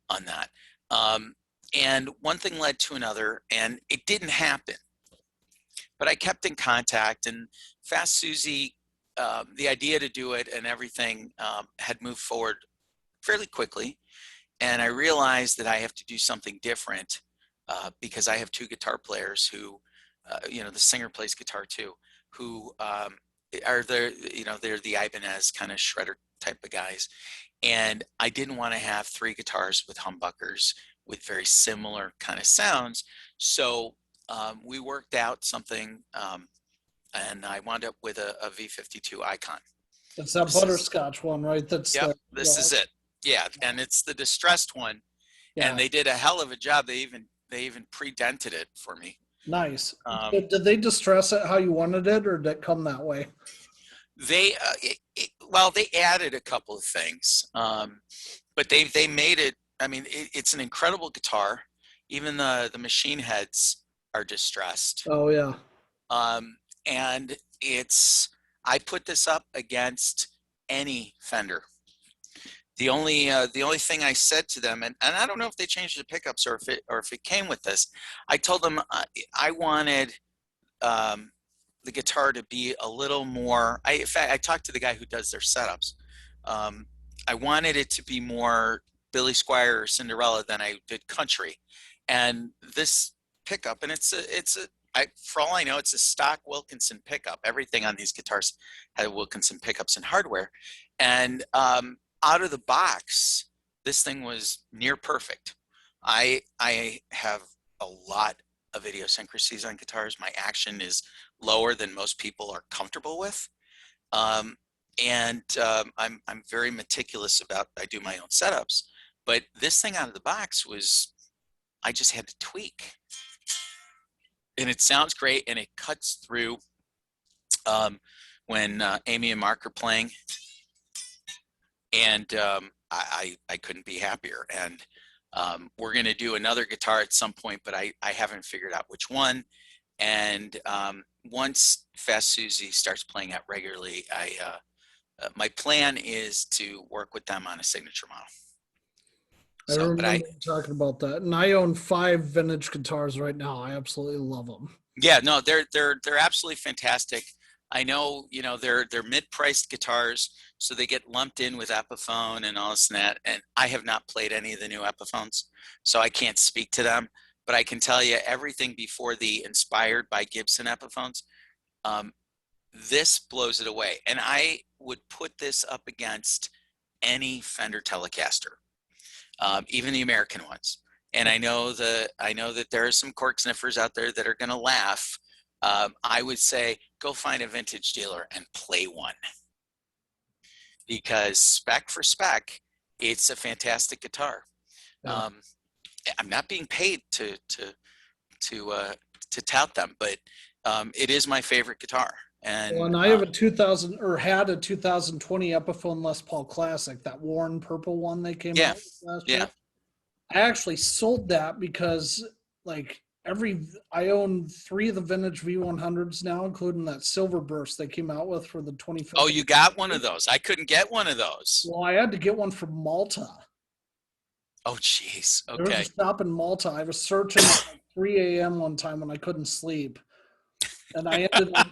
on that. And one thing led to another, and it didn't happen. But I kept in contact, and Fast Susie, the idea to do it and everything had moved forward fairly quickly. And I realized that I have to do something different because I have two guitar players who, the singer plays guitar too, who are they're the Ibanez kind of shredder type of guys. And I didn't want to have three guitars with humbuckers with very similar kind of sounds. So we worked out something, and I wound up with a V52 Icon. It's that butterscotch one, right? That's this is it. Yeah, and it's the distressed one. Yeah. And they did a hell of a job. They even pre-dented it for me. Nice. Did they distress it how you wanted it, or did it come that way? They they added a couple of things, but they made it. I mean, it's an incredible guitar. Even the machine heads are distressed. Oh yeah. And I put this up against any Fender. The only thing I said to them, and I don't know if they changed the pickups or if it came with this, I told them I wanted the guitar to be a little more. In fact, I talked to the guy who does their setups. I wanted it to be more Billy Squier or Cinderella than I did country, and this pickup, and for all I know, it's a stock Wilkinson pickup. Everything on these guitars had Wilkinson pickups and hardware, and out of the box, this thing was near perfect. I have a lot of idiosyncrasies on guitars. My action is lower than most people are comfortable with. and I'm very meticulous about, I do my own setups, but this thing out of the box was, I just had to tweak, and it sounds great, and it cuts through when Amy and Mark are playing, and I couldn't be happier. And we're going to do another guitar at some point, but I haven't figured out which one. And once Fast Susie starts playing out regularly, my plan is to work with them on a signature model. I remember talking about that, and I own 5 vintage guitars right now. I absolutely love them. Yeah, no, they're absolutely fantastic. I know, you know, they're mid-priced guitars, so they get lumped in with Epiphone and all this and that. And I have not played any of the new Epiphones, so I can't speak to them. But I can tell you everything before the inspired by Gibson Epiphones, this blows it away. And I would put this up against any Fender Telecaster, even the American ones. And I know that there are some cork sniffers out there that are going to laugh. I would say go find a vintage dealer and play one, because spec for spec, it's a fantastic guitar. Yeah. I'm not being paid to tout them, but it is my favorite guitar. And I have a 2000 or had a 2020 Epiphone Les Paul Classic, that worn purple one they came out with last year. I actually sold that because like I own 3 of the vintage V100s now, including that Silver Burst they came out with for the 25th. Oh, you got one of those? I couldn't get one of those. Well, I had to get one from Malta. Oh, jeez. Okay. There was a shop in Malta. I was searching at like 3 a.m. one time when I couldn't sleep, and I ended up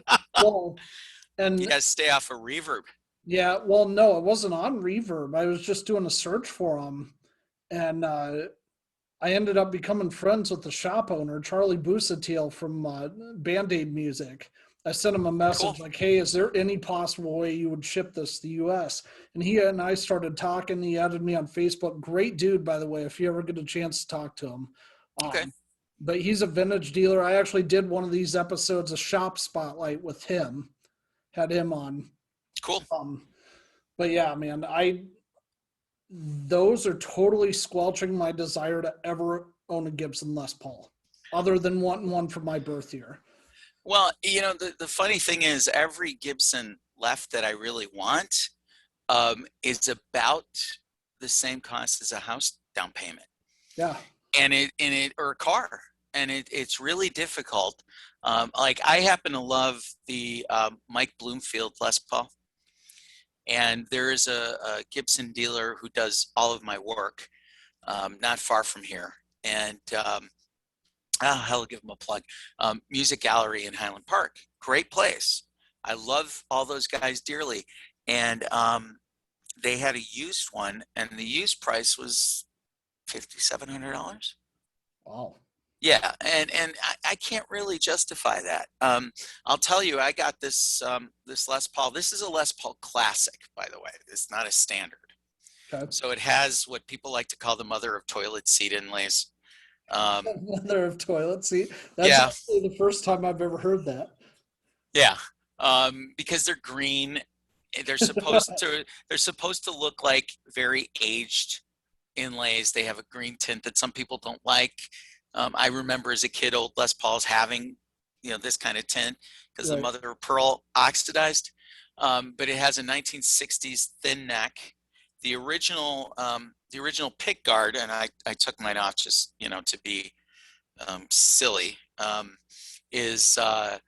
and you got to stay off of Reverb. Yeah, well, no, it wasn't on Reverb. I was just doing a search for them, and I ended up becoming friends with the shop owner, Charlie Busatiel from Band-Aid Music. I sent him a message like, hey, is there any possible way you would ship this to the U.S.? And he and I started talking. He added me on Facebook. Great dude, by the way, if you ever get a chance to talk to him. Okay. But he's a vintage dealer. I actually did one of these episodes, a shop spotlight with him. Had him on. Cool. But yeah, man, those are totally squelching my desire to ever own a Gibson Les Paul, other than wanting one for my birth year. Well, you know, the funny thing is every Gibson left that I really want is about the same cost as a house down payment. Yeah. And or a car. And it's really difficult. Like I happen to love the Mike Bloomfield Les Paul. And there is a Gibson dealer who does all of my work, not far from here. And I'll give them a plug. Music Gallery in Highland Park, great place. I love all those guys dearly. And they had a used one, and the used price was $5,700. Wow. Yeah, and I can't really justify that. I'll tell you, I got this this Les Paul. This is a Les Paul Classic, by the way. It's not a standard. Okay. So it has what people like to call the mother of toilet seat inlays. Mother of toilet seat. That's actually the first time I've ever heard that. Yeah, because they're green. They're supposed to look like very aged inlays. They have a green tint that some people don't like. I remember as a kid, old Les Pauls having, you know, this kind of tint because the mother of pearl oxidized. But it has a 1960s thin neck. The original pick guard, and I took mine off just, you know, to be silly. It says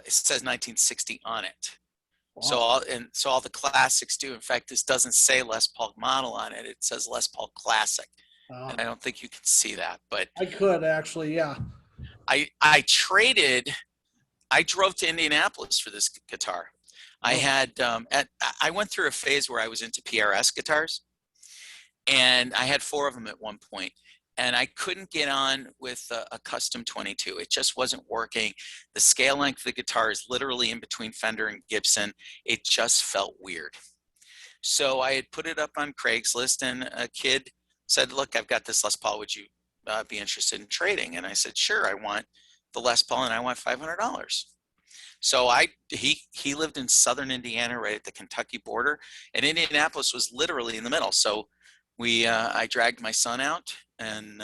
1960 on it. Wow. So all the classics do. In fact, this doesn't say Les Paul model on it. It says Les Paul Classic. And I don't think you can see that, but I could actually, yeah. I drove to Indianapolis for this guitar. I had I went through a phase where I was into PRS guitars, and I had 4 of them at one point, and I couldn't get on with a custom 22. It just wasn't working. The scale length of the guitar is literally in between Fender and Gibson. It just felt weird. So I had put it up on Craigslist, and a kid said, look, I've got this Les Paul. Would you be interested in trading? And I said, sure, I want the Les Paul, and I want $500. So he lived in southern Indiana, right at the Kentucky border, and Indianapolis was literally in the middle. So I dragged my son out, and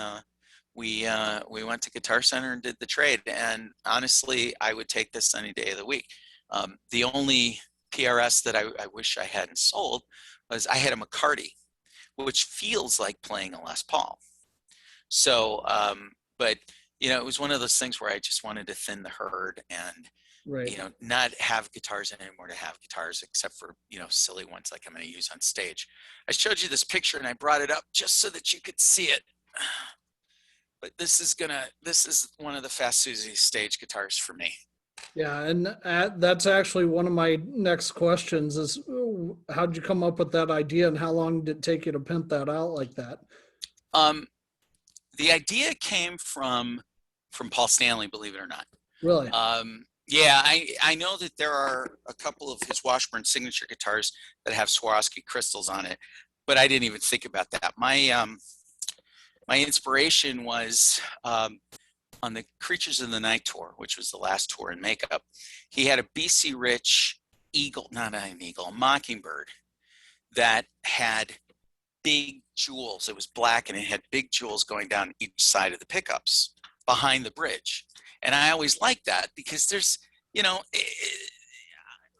we went to Guitar Center and did the trade. And honestly, I would take this any day of the week. The only PRS that I wish I hadn't sold was I had a McCarty, which feels like playing a Les Paul. So, but it was one of those things where I just wanted to thin the herd and, not have guitars anymore to have guitars, except for, silly ones like I'm going to use on stage. I showed you this picture and I brought it up just so that you could see it. But this is one of the Fast Suzi stage guitars for me. Yeah, and that's actually one of my next questions is how'd you come up with that idea and how long did it take you to pimp that out like that? The idea came from Paul Stanley, believe it or not. Really? Yeah, I know that there are a couple of his Washburn signature guitars that have Swarovski crystals on it, but I didn't even think about that. My inspiration was on the Creatures of the Night tour, which was the last tour in makeup. He had a BC Rich eagle, not an eagle, a Mockingbird that had big jewels. It was black and it had big jewels going down each side of the pickups behind the bridge. And I always liked that because there's,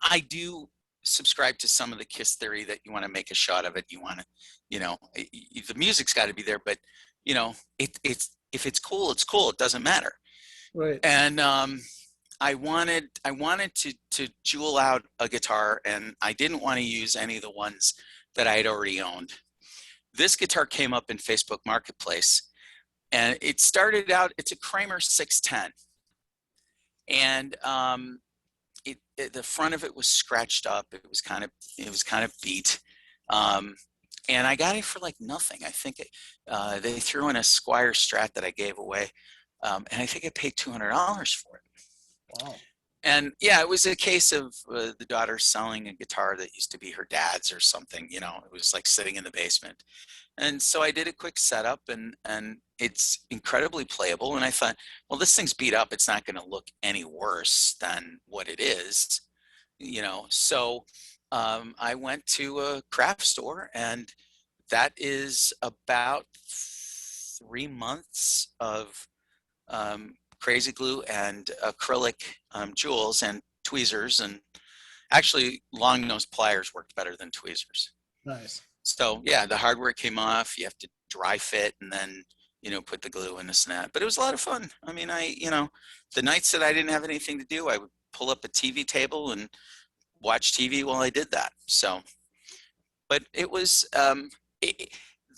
I do subscribe to some of the KISS theory that you want to make a shot of it. You want to, the music's got to be there, but it's if it's cool, it's cool. It doesn't matter. Right. And I wanted to jewel out a guitar, and I didn't want to use any of the ones that I had already owned. This guitar came up in Facebook Marketplace, and it started out. It's a Kramer 610. And the front of it was scratched up. It was kind of beat. And I got it for like nothing. I think they threw in a Squire Strat that I gave away. And I think I paid $200 for it. Wow. And yeah, it was a case of the daughter selling a guitar that used to be her dad's or something. It was like sitting in the basement. And so I did a quick setup, and it's incredibly playable. And I thought, well, this thing's beat up. It's not going to look any worse than what it is, So I went to a craft store, and that is about 3 months of crazy glue and acrylic jewels and tweezers, and actually long nose pliers worked better than tweezers. Nice. So yeah, the hardware came off. You have to dry fit and then put the glue in the snap. But it was a lot of fun. I mean, the nights that I didn't have anything to do, I would pull up a TV table and watch TV while I did that. So, but it was the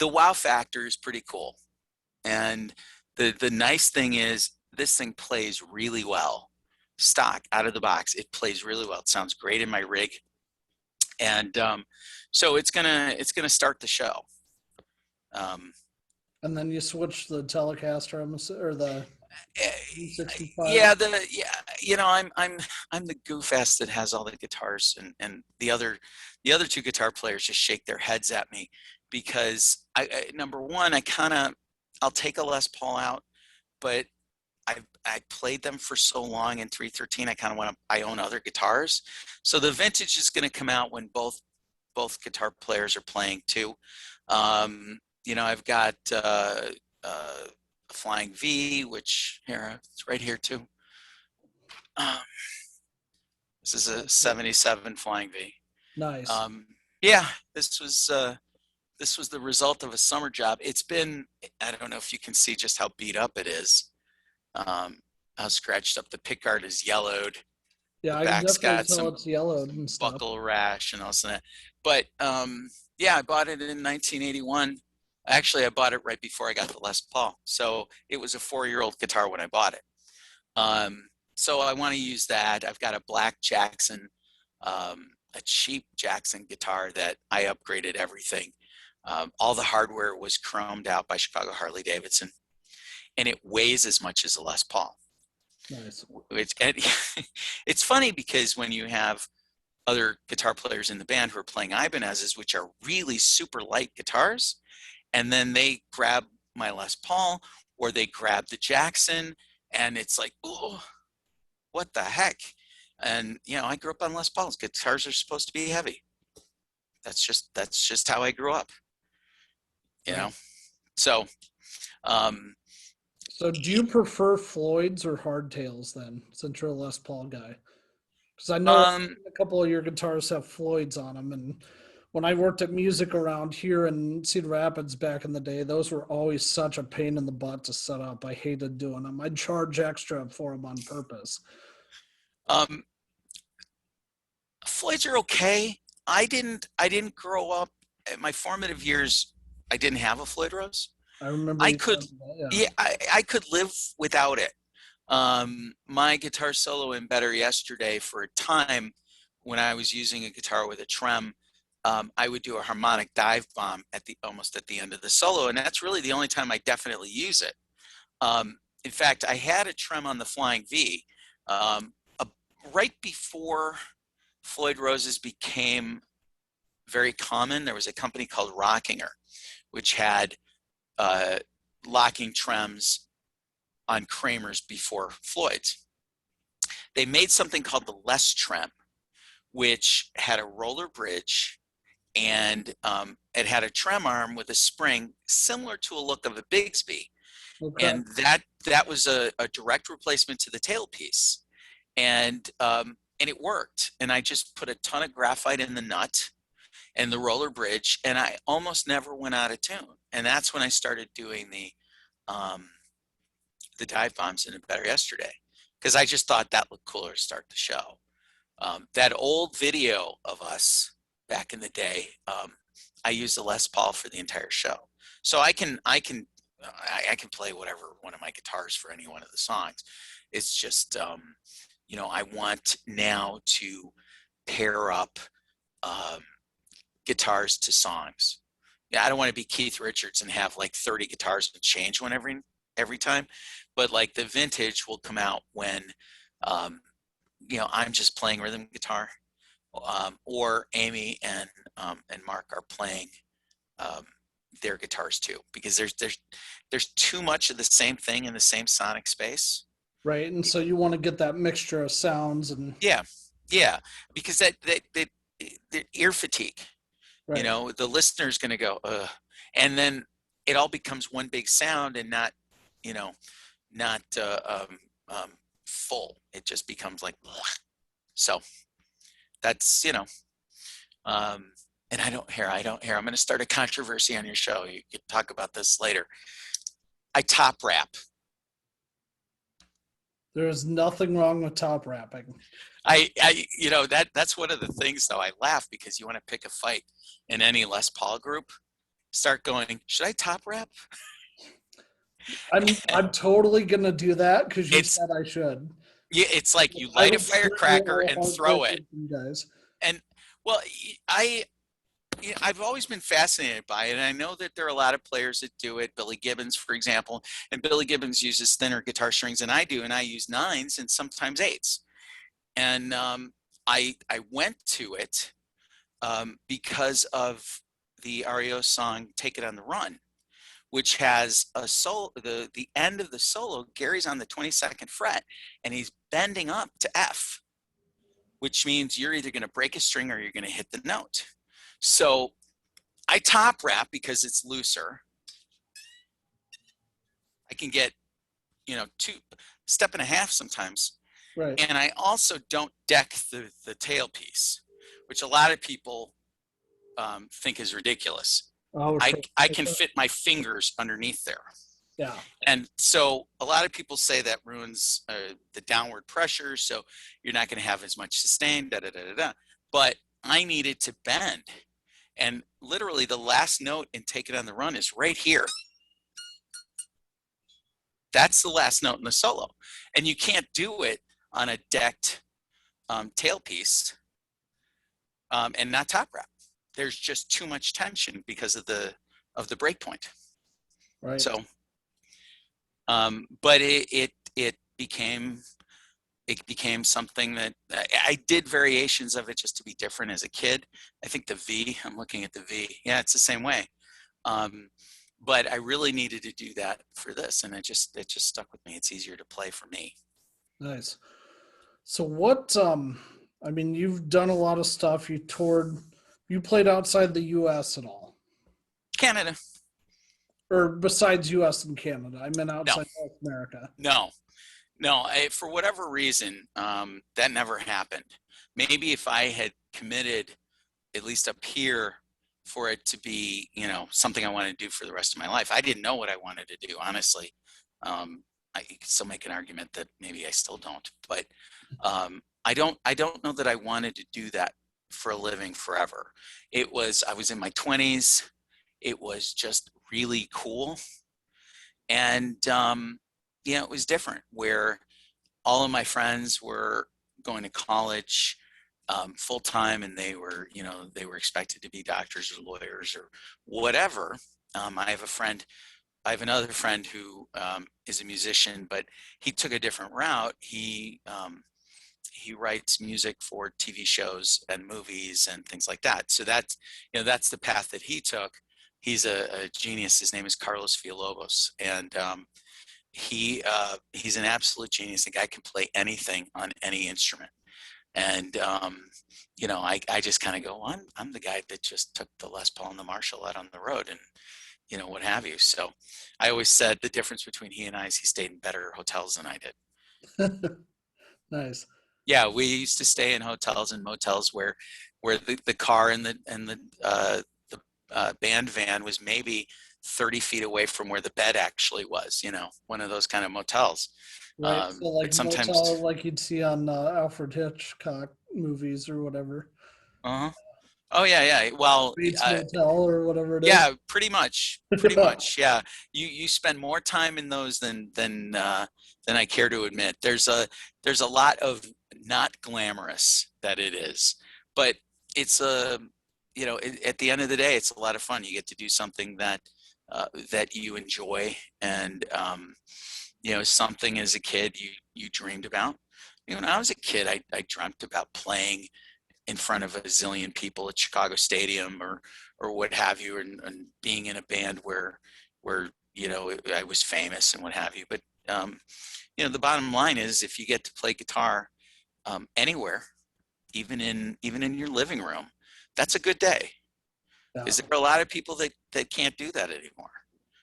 wow factor is pretty cool, and the nice thing is this thing plays really well. Stock out of the box, it plays really well. It sounds great in my rig, and so it's gonna start the show. And then you switch the Telecaster or the 65. Yeah, I'm the goof ass that has all the guitars, and the other two guitar players just shake their heads at me because number one, I'll take a Les Paul out, but I played them for so long in 313. I kind of want to. I own other guitars, so the vintage is going to come out when both guitar players are playing too. I've got a Flying V, which it's right here too. This is a 77 Flying V. Nice. Yeah, this was the result of a summer job. It's been, I don't know if you can see just how beat up it is. How scratched up. The pickguard is yellowed. Yeah, the I can back's definitely got tell some it's yellowed and stuff. buckle rash and all that. But yeah, I bought it in 1981. Actually, I bought it right before I got the Les Paul. So it was a 4-year-old guitar when I bought it. So I want to use that. I've got a black Jackson, a cheap Jackson guitar that I upgraded everything. All the hardware was chromed out by Chicago Harley Davidson, and it weighs as much as a Les Paul. Nice. It's funny because when you have other guitar players in the band who are playing Ibanez's, which are really super light guitars, and then they grab my Les Paul or they grab the Jackson, and it's like, oh, what the heck? And, you know, I grew up on Les Pauls. Guitars are supposed to be heavy. That's just how I grew up, you know? So, um, So do you prefer Floyd's or hardtails then, since you're a Les Paul guy? Because I know um, a couple of your guitars have Floyd's on them, and when I worked at music around here in Cedar Rapids back in the day, those were always such a pain in the butt to set up. I hated doing them. I'd charge extra for them on purpose. um, Floyd's are okay. I didn't grow up in my formative years. I didn't have a Floyd Rose. I remember I you could, telling me that, yeah. yeah, I could live without it. My guitar solo in Better Yesterday, for a time when I was using a guitar with a trem, I would do a harmonic dive bomb almost at the end of the solo, and that's really the only time I definitely use it. In fact, I had a trem on the Flying V um, a, right before Floyd Roses became very common. There was a company called Rockinger, which had uh, locking trems on Kramers before Floyd's. They made something called the Les Trem, which had a roller bridge, and it had a trem arm with a spring similar to a look of a Bigsby. Okay. And that was a direct replacement to the tailpiece. And it worked. And I just put a ton of graphite in the nut and the roller bridge, and I almost never went out of tune. And that's when I started doing the dive bombs in a Better Yesterday, because I just thought that looked cooler to start the show. That old video of us back in the day, I used the Les Paul for the entire show, so I can play whatever one of my guitars for any one of the songs. It's just you know, I want now to pair up guitars to songs. Yeah, I don't want to be Keith Richards and have like 30 guitars and change one every time, but like the vintage will come out when you know, I'm just playing rhythm guitar, or Amy and Mark are playing their guitars too, because there's too much of the same thing in the same sonic space. Right. And so you want to get that mixture of sounds and Yeah, because that the ear fatigue. right. You know, the listener's going to go, ugh, and then it all becomes one big sound and not, you know, not full. It just becomes like, so that's, you know, and I don't hear. I'm going to start a controversy on your show. You can talk about this later. I top wrap. There is nothing wrong with top wrapping. You know, that's one of the things though. I laugh because you want to pick a fight in any Les Paul group. Start going, should I top wrap? I'm totally gonna do that because you said I should. Yeah, it's like you light a firecracker and throw it. Guys. And well, I've always been fascinated by it, and I know that there are a lot of players that do it. Billy Gibbons, for example, and Billy Gibbons uses thinner guitar strings than I do, and I use 9s and sometimes 8s. And I went to it because of the REO song "Take It on the Run," which has a solo. The end of the solo, Gary's on the 22nd fret, and he's bending up to F, which means you're either going to break a string or you're going to hit the note. So I top wrap because it's looser. I can get, you know, 2 step and a half sometimes. Right. And I also don't deck the tailpiece, which a lot of people think is ridiculous. Oh, sure. I can fit my fingers underneath there. Yeah. And so a lot of people say that ruins the downward pressure, so you're not going to have as much sustain, But I needed to bend. And literally the last note in Take It on the Run is right here. That's the last note in the solo. And you can't do it on a decked tailpiece and not top wrap. There's just too much tension because of the break point. Right. So, but it became something that I did variations of it just to be different as a kid. I think the V, I'm looking at the V. Yeah, it's the same way. But I really needed to do that for this, and it just stuck with me. It's easier to play for me. Nice. So what, I mean, you've done a lot of stuff. You toured, you played outside the US at all? Canada. Or besides US and Canada? I meant No, outside North America. no, no. For whatever reason, that never happened. Maybe if I had committed, at least up here, for it to be, something I wanted to do for the rest of my life. I didn't know what I wanted to do, honestly. I could still make an argument that maybe I still don't, but I don't know that I wanted to do that for a living forever. I was in my 20s. It was just really cool. And, it was different where all of my friends were going to college full time, and they were expected to be doctors or lawyers or whatever. I have another friend who is a musician, but he took a different route. He writes music for TV shows and movies and things like that. So that's the path that he took. He's a genius. His name is Carlos Villalobos, and he's an absolute genius. The guy can play anything on any instrument. And I just kind of go, well, I'm the guy that just took the Les Paul and the Marshall out on the road, and what have you. So I always said the difference between he and I is he stayed in better hotels than I did. Nice. Yeah, we used to stay in hotels and motels where the car and the band van was maybe 30 feet away from where the bed actually was, one of those kind of motels. Right. So like sometimes, motel, like you'd see on Alfred Hitchcock movies or whatever. uh-huh. Oh yeah. Well, Bates Motel or whatever it is. Yeah, pretty much. Yeah. You spend more time in those than I care to admit. There's a lot of not glamorous that it is, but it's at the end of the day, it's a lot of fun. You get to do something that you enjoy, and something as a kid you dreamed about. When I was a kid, I dreamt about playing in front of a zillion people at Chicago Stadium or what have you, and being in a band where I was famous and what have you. But the bottom line is, if you get to play guitar anywhere, even in your living room, that's a good day. Yeah. Is there a lot of people that can't do that anymore?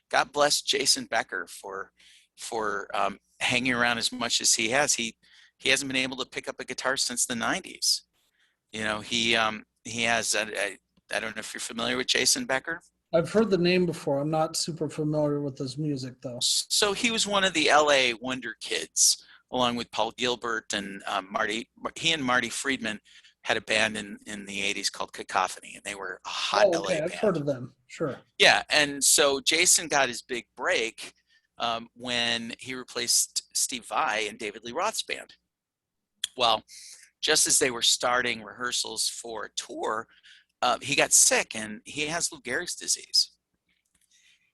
God bless Jason Becker for hanging around as much as he has. He hasn't been able to pick up a guitar since the 90s. He has, I don't know if you're familiar with Jason Becker. I've heard the name before. I'm not super familiar with his music though. So he was one of the LA Wonder Kids, along with Paul Gilbert and Marty. He and Marty Friedman had a band in the 80s called Cacophony, and they were a hot LA band. I've heard of them. Sure. Yeah, and so Jason got his big break when he replaced Steve Vai in David Lee Roth's band. Well, just as they were starting rehearsals for a tour, he got sick, and he has Lou Gehrig's disease.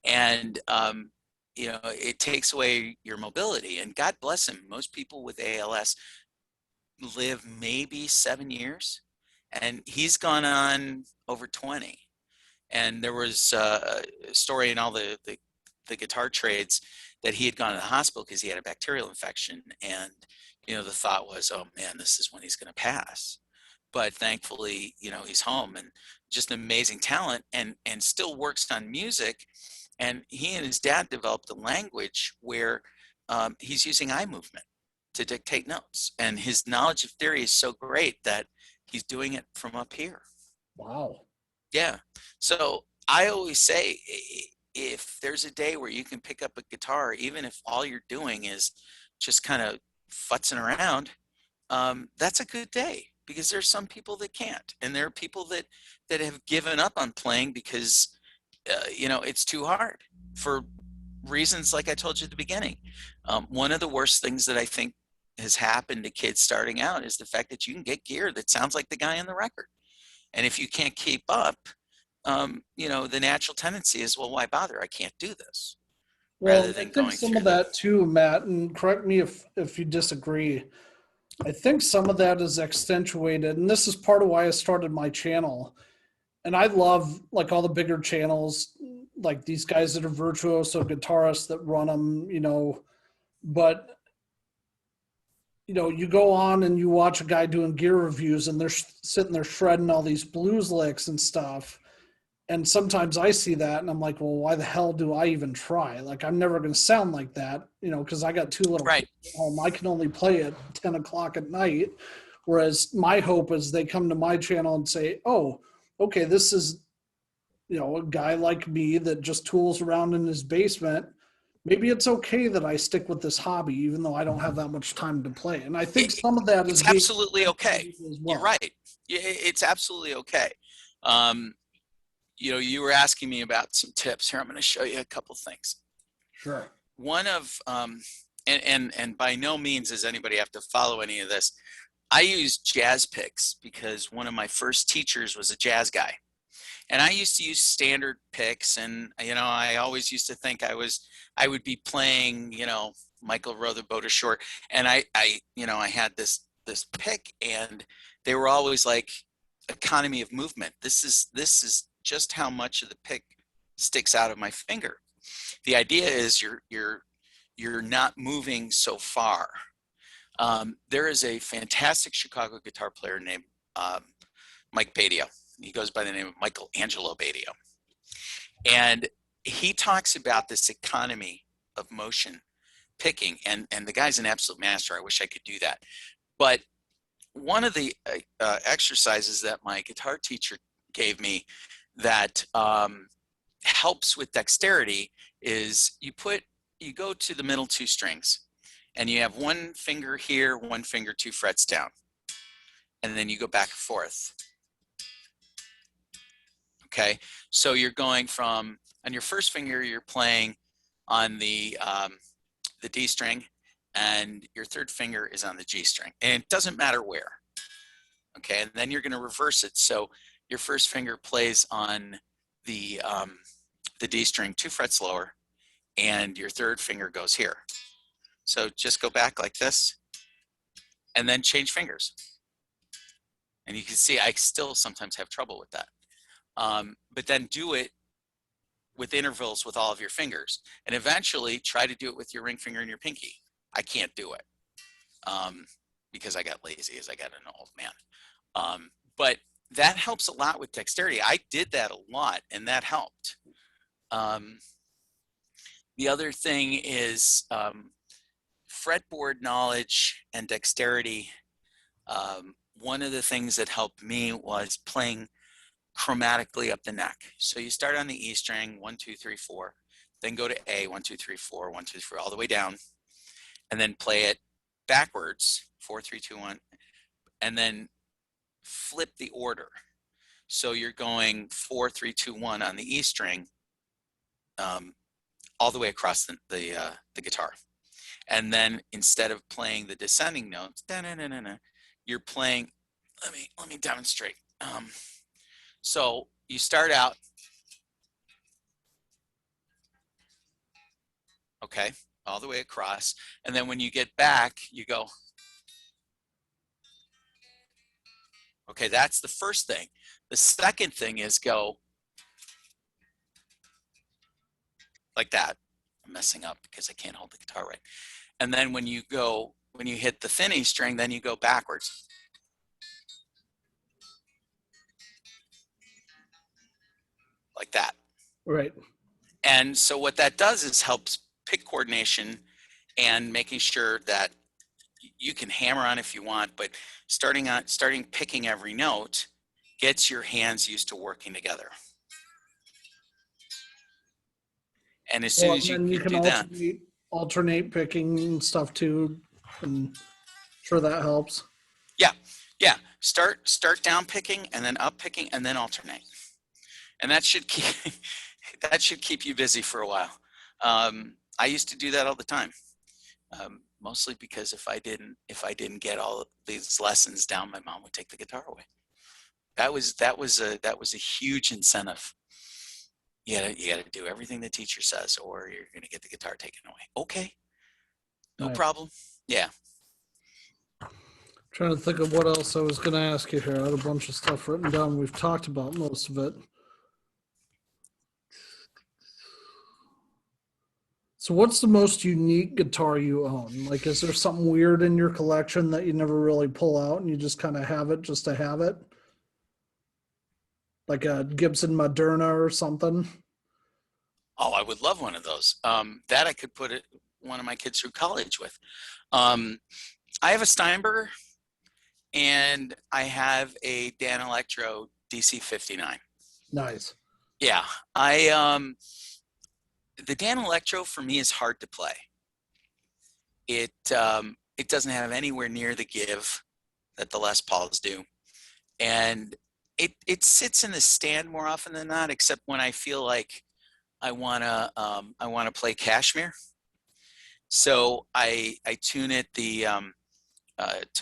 And, it takes away your mobility, and God bless him. Most people with ALS live maybe 7 years, and he's gone on over 20. And there was a story in all the guitar trades that he had gone to the hospital because he had a bacterial infection, and the thought was, oh man, this is when he's going to pass. But thankfully, he's home, and just an amazing talent, and still works on music. And he and his dad developed a language where he's using eye movement to dictate notes, and his knowledge of theory is so great that he's doing it from up here. Wow. Yeah. So I always say, if there's a day where you can pick up a guitar, even if all you're doing is just kind of futzing around, that's a good day, because there's some people that can't, and there are people that have given up on playing because it's too hard for reasons like I told you at the beginning. One of the worst things that I think has happened to kids starting out is the fact that you can get gear that sounds like the guy on the record, and if you can't keep up, the natural tendency is, well, why bother? I can't do this. Well, I think some of that too, Matt, and correct me if you disagree. I think some of that is accentuated, and this is part of why I started my channel. And I love like all the bigger channels, like these guys that are virtuoso guitarists that run them, but you know, you go on and you watch a guy doing gear reviews and they're sitting there shredding all these blues licks and stuff. And sometimes I see that and I'm like, well, why the hell do I even try? Like, I'm never going to sound like that, you know, because I got two little Right. kids at home. I can only play at 10 o'clock at night. Whereas my hope is they come to my channel and say, oh, okay, this is, you know, a guy like me that just tools around in his basement. Maybe it's okay that I stick with this hobby, even though I don't have that much time to play. And I think some of that is It's absolutely okay. as well. You're right. It's absolutely okay. You know, you were asking me about some tips here. I'm going to show you a couple things. Sure. One of, and by no means does anybody have to follow any of this. I use jazz picks because one of my first teachers was a jazz guy. And I used to use standard picks, and you know, I always used to think I would be playing, you know, Michael Row the Boat Ashore, and I you know, I had this pick, and they were always like economy of movement. This is just how much of the pick sticks out of my finger. The idea is you're not moving so far. There is a fantastic Chicago guitar player named Mike Badio. He goes by the name of Michael Angelo Badio. And he talks about this economy of motion picking, and the guy's an absolute master. I wish I could do that. But one of the exercises that my guitar teacher gave me that helps with dexterity is you go to the middle two strings, and you have one finger here, one finger 2 frets down, and then you go back and forth. Okay, so you're going from, on your first finger, you're playing on the D string, and your third finger is on the G string, and it doesn't matter where. Okay, and then you're going to reverse it. So your first finger plays on the D string 2 frets lower, and your third finger goes here. So just go back like this, and then change fingers. And you can see I still sometimes have trouble with that. But then do it with intervals with all of your fingers, and eventually try to do it with your ring finger and your pinky. I can't do it because I got lazy as I got an old man. But that helps a lot with dexterity. I did that a lot, and that helped. The other thing is fretboard knowledge and dexterity. One of the things that helped me was playing chromatically up the neck. So you start on the E string, 1, 2, 3, 4, then go to A, 1, 2, 3, 4, 1, 2, 3, all the way down, and then play it backwards, 4, 3, 2, 1, and then flip the order. So you're going 4, 3, 2, 1 on the E string, all the way across the guitar. And then instead of playing the descending notes, you're playing, let me demonstrate. So you start out, okay, all the way across, and then when you get back, you go, okay, that's the first thing. The second thing is go like that. I'm messing up because I can't hold the guitar right. And then when you hit the thin E string, then you go backwards. Like that. Right. And so what that does is helps pick coordination and making sure that you can hammer on if you want, but starting picking every note gets your hands used to working together. And as soon as you can do that, alternate picking and stuff too, and sure that helps. Yeah. Start down picking and then up picking and then alternate. And that should keep you busy for a while. I used to do that all the time, mostly because if I didn't get all of these lessons down, my mom would take the guitar away. That was a huge incentive. You gotta do everything the teacher says, or you're gonna get the guitar taken away. Okay, no problem. Yeah. Trying to think of what else I was going to ask you here. I had a bunch of stuff written down. We've talked about most of it. So what's the most unique guitar you own? Like, is there something weird in your collection that you never really pull out and you just kind of have it just to have it? Like a Gibson Madonna or something? Oh, I would love one of those. That I could one of my kids through college with. I have a Steinberger and I have a Dan Electro DC-59. Nice. Yeah, the Dan Electro for me is hard to play. It doesn't have anywhere near the give that the Les Pauls do, and it sits in the stand more often than not, except when I feel like I wanna play Kashmir. So I tune it to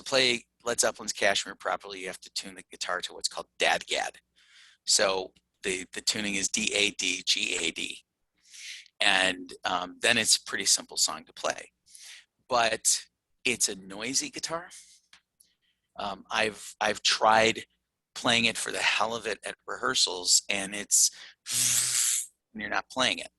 play Led Zeppelin's Kashmir properly. You have to tune the guitar to what's called DADGAD. So the tuning is DADGAD, and then it's a pretty simple song to play. But it's a noisy guitar. I've tried playing it for the hell of it at rehearsals, and it's you're not playing it.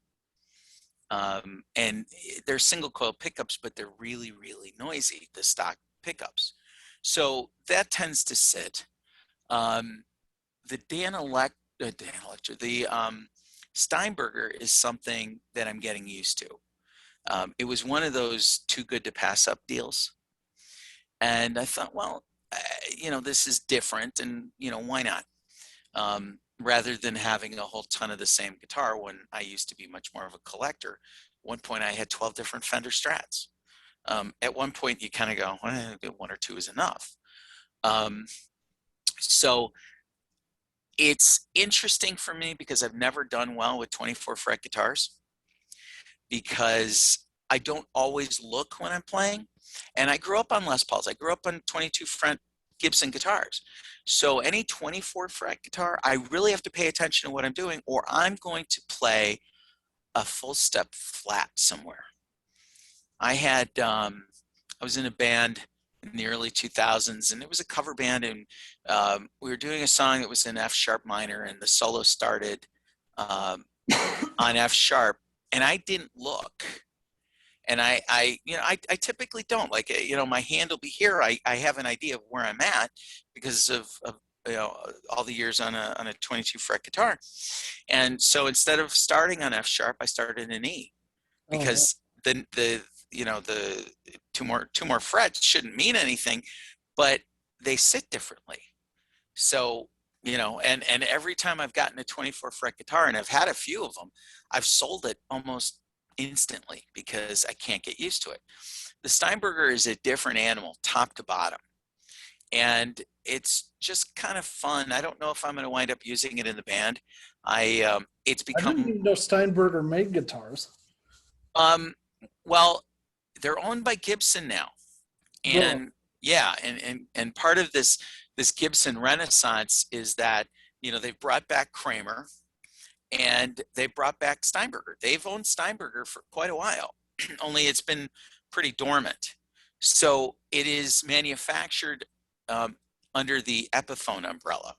And they're single coil pickups, but they're really, really noisy, the stock pickups. So that tends to sit. The Steinberger is something that I'm getting used to. It was one of those too good to pass up deals. And I thought, well, this is different, and, why not? Rather than having a whole ton of the same guitar when I used to be much more of a collector. At one point I had 12 different Fender Strats. At one point you kind of go, well, one or two is enough. So it's interesting for me because I've never done well with 24 fret guitars because I don't always look when I'm playing. And I grew up on Les Pauls. I grew up on 22 fret Gibson guitars. So any 24 fret guitar, I really have to pay attention to what I'm doing, or I'm going to play a full step flat somewhere. I was in a band in the early 2000s, and it was a cover band, and we were doing a song that was in F sharp minor, and the solo started on F sharp, and I didn't look. And I typically don't, like, my hand will be here. I have an idea of where I'm at because of all the years on a 22 fret guitar. And so instead of starting on F sharp, I started in E, because the two more frets shouldn't mean anything, but they sit differently. So, and every time I've gotten a 24 fret guitar, and I've had a few of them, I've sold it almost instantly because I can't get used to it. The Steinberger is a different animal, top to bottom, and it's just kind of fun. I don't know if I'm going to wind up using it in the band. It's become. I didn't even know Steinberger made guitars. Well, they're owned by Gibson now, and yeah, and part of this Gibson renaissance is that they've brought back Kramer. And they brought back Steinberger. They've owned Steinberger for quite a while, only it's been pretty dormant. So it is manufactured under the Epiphone umbrella,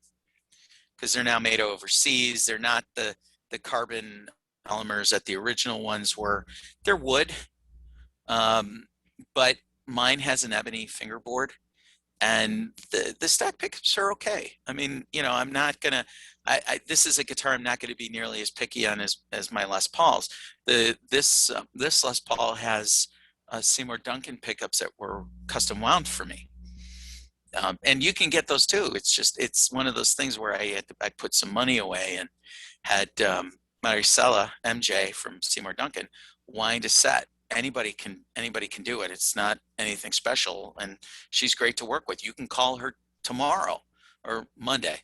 because they're now made overseas. They're not the carbon polymers that the original ones were. They're wood, but mine has an ebony fingerboard. And the stack pickups are okay. I mean, I'm not gonna. This is a guitar I'm not going to be nearly as picky on as my Les Pauls. This Les Paul has Seymour Duncan pickups that were custom wound for me, and you can get those too. It's one of those things where I put some money away and had Maricela MJ from Seymour Duncan wind a set. Anybody can do it. It's not anything special, and she's great to work with. You can call her tomorrow or Monday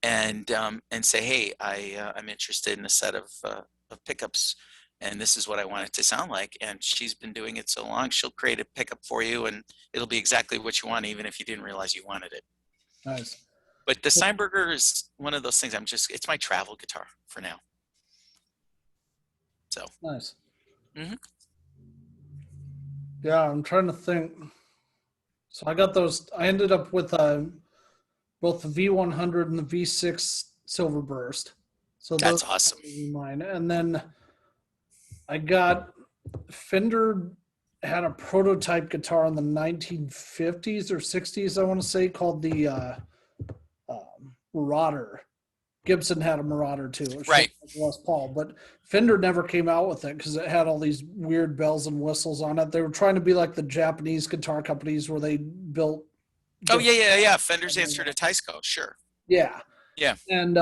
and say, hey, I'm interested in a set of pickups, and this is what I want it to sound like. And she's been doing it so long, she'll create a pickup for you, and it'll be exactly what you want, even if you didn't realize you wanted it. Nice. But the Steinberger is one of those things. It's my travel guitar for now. So nice. Mm-hmm. Yeah, I'm trying to think. So I got those. I ended up with both the V100 and the V6 Silverburst. So that's those awesome. are mine. And then I got Fender had a prototype guitar in the 1950s or 60s, I want to say, called the Marauder. Gibson had a Marauder too. It Right. like Les Paul, but Fender never came out with it because it had all these weird bells and whistles on it. They were trying to be like the Japanese guitar companies where they built. Oh yeah. Fender's answer to Teisco, sure. Yeah. Yeah. And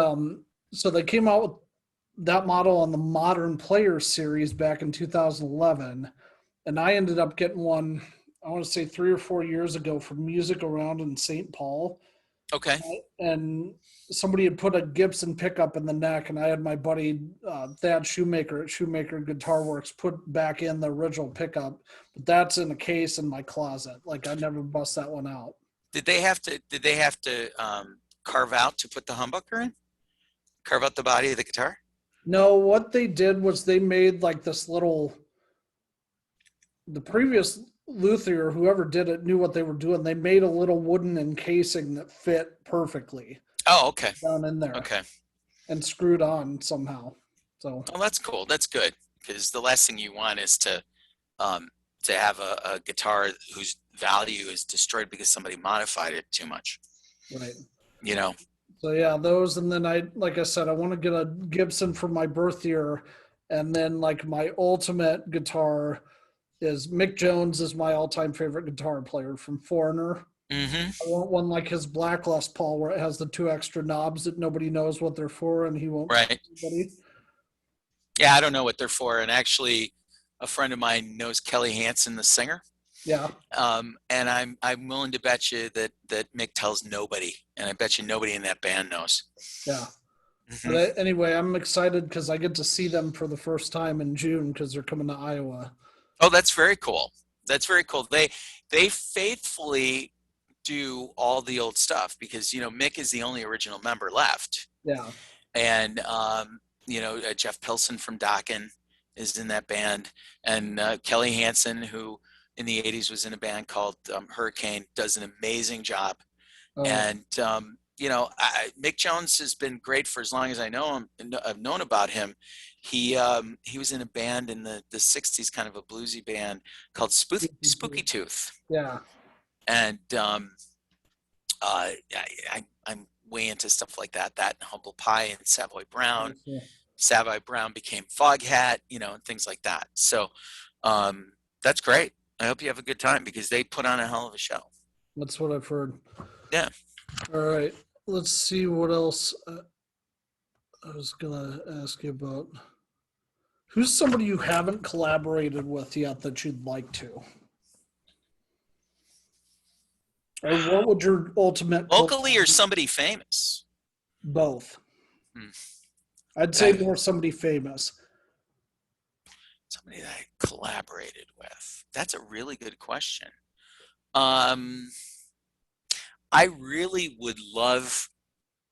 so they came out with that model on the Modern Players series back in 2011. And I ended up getting one, I want to say 3 or 4 years ago from Music Around in St. Paul. Okay. And somebody had put a Gibson pickup in the neck, and I had my buddy Thad Shoemaker at Shoemaker Guitar Works put back in the original pickup. But that's in a case in my closet. Like I never bust that one out. Did they have to carve out to put the humbucker in? Carve out the body of the guitar? No, what they did was they made like this little. The previous luthier, whoever did it, knew what they were doing. They made a little wooden encasing that fit perfectly. Oh, okay. Down in there. Okay. And screwed on somehow. So. Oh, that's cool. That's good, because the last thing you want is to have a guitar whose value is destroyed because somebody modified it too much. Right. You know. So yeah, those, and then like I said, I want to get a Gibson for my birth year, and then like my ultimate guitar is Mick Jones is my all-time favorite guitar player from Foreigner. Mm-hmm. I want one like his black Les Paul where it has the 2 extra knobs that nobody knows what they're for, and he won't. Right. Yeah, I don't know what they're for, and actually, a friend of mine knows Kelly Hansen, the singer. Yeah. And I'm willing to bet you that Mick tells nobody, and I bet you nobody in that band knows. Yeah. Mm-hmm. But anyway, I'm excited because I get to see them for the first time in June because they're coming to Iowa. Oh, that's very cool. That's very cool. They faithfully do all the old stuff because, you know, Mick is the only original member left. Yeah. And, you know, Jeff Pilson from Dokken is in that band. And Kelly Hansen, who in the 80s was in a band called Hurricane, does an amazing job. Oh. And, you know, Mick Jones has been great for as long as I know him. I've known about him. He was in a band in the 60s, kind of a bluesy band called Spooky Tooth. Yeah. And I'm way into stuff like that. That and Humble Pie and Savoy Brown. Yeah. Savoy Brown became Foghat, you know, and things like that. So that's great. I hope you have a good time because they put on a hell of a show. That's what I've heard. Yeah. All right. Let's see what else I was going to ask you about. Who's somebody you haven't collaborated with yet that you'd like to? Or what would your ultimate... Locally or somebody famous? Both. I'd say more somebody famous. Somebody that I collaborated with. That's a really good question. I really would love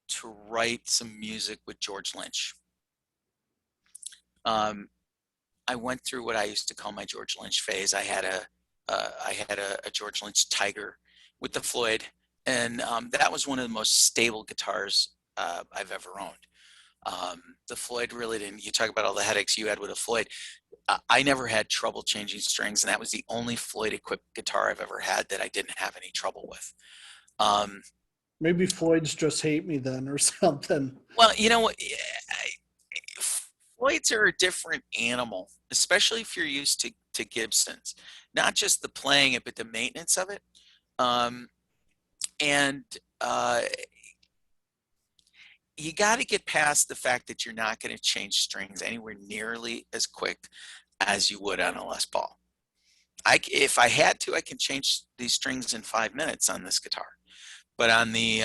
to write some music with George Lynch. I went through what I used to call my George Lynch phase. I had a George Lynch Tiger with the Floyd, and that was one of the most stable guitars I've ever owned. The Floyd really didn't. You talk about all the headaches you had with a Floyd. I never had trouble changing strings, and that was the only Floyd-equipped guitar I've ever had that I didn't have any trouble with. Maybe Floyds just hate me then or something. Well, you know what? Floyds are a different animal, especially if you're used to Gibsons. Not just the playing it, but the maintenance of it. You got to get past the fact that you're not going to change strings anywhere nearly as quick as you would on a Les Paul. If I had to, I can change these strings in 5 minutes on this guitar. But on the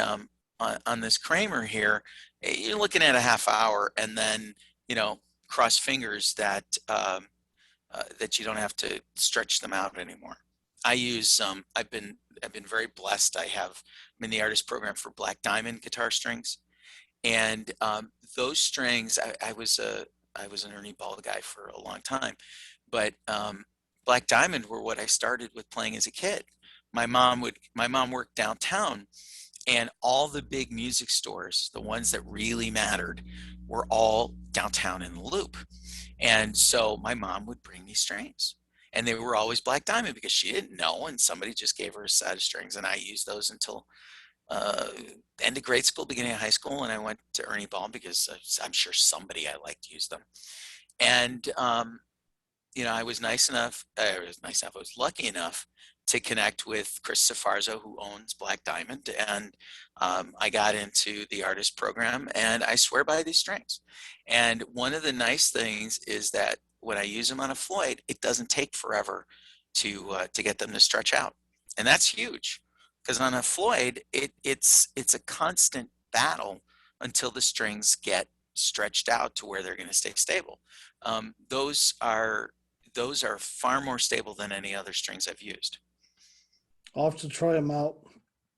on this Kramer here, you're looking at a half hour, and then, you know, cross fingers that that you don't have to stretch them out anymore. I use I've been very blessed. I'm in the artist program for Black Diamond guitar strings, and those strings, I was an Ernie Ball guy for a long time, but Black Diamond were what I started with playing as a kid. My mom worked downtown, and all the big music stores, the ones that really mattered, were all downtown in the Loop. And so my mom would bring me strings, and they were always black diamond because she didn't know, and somebody just gave her a set of strings, and I used those until end of grade school, beginning of high school, and I went to Ernie Ball because I'm sure somebody I liked used them. And I was I was lucky enough to connect with Chris Safarzo, who owns Black Diamond, and I got into the artist program, and I swear by these strings. And one of the nice things is that when I use them on a Floyd, it doesn't take forever to get them to stretch out, and that's huge, because on a Floyd, it's a constant battle until the strings get stretched out to where they're going to stay stable. Those are far more stable than any other strings I've used. I'll have to try them out.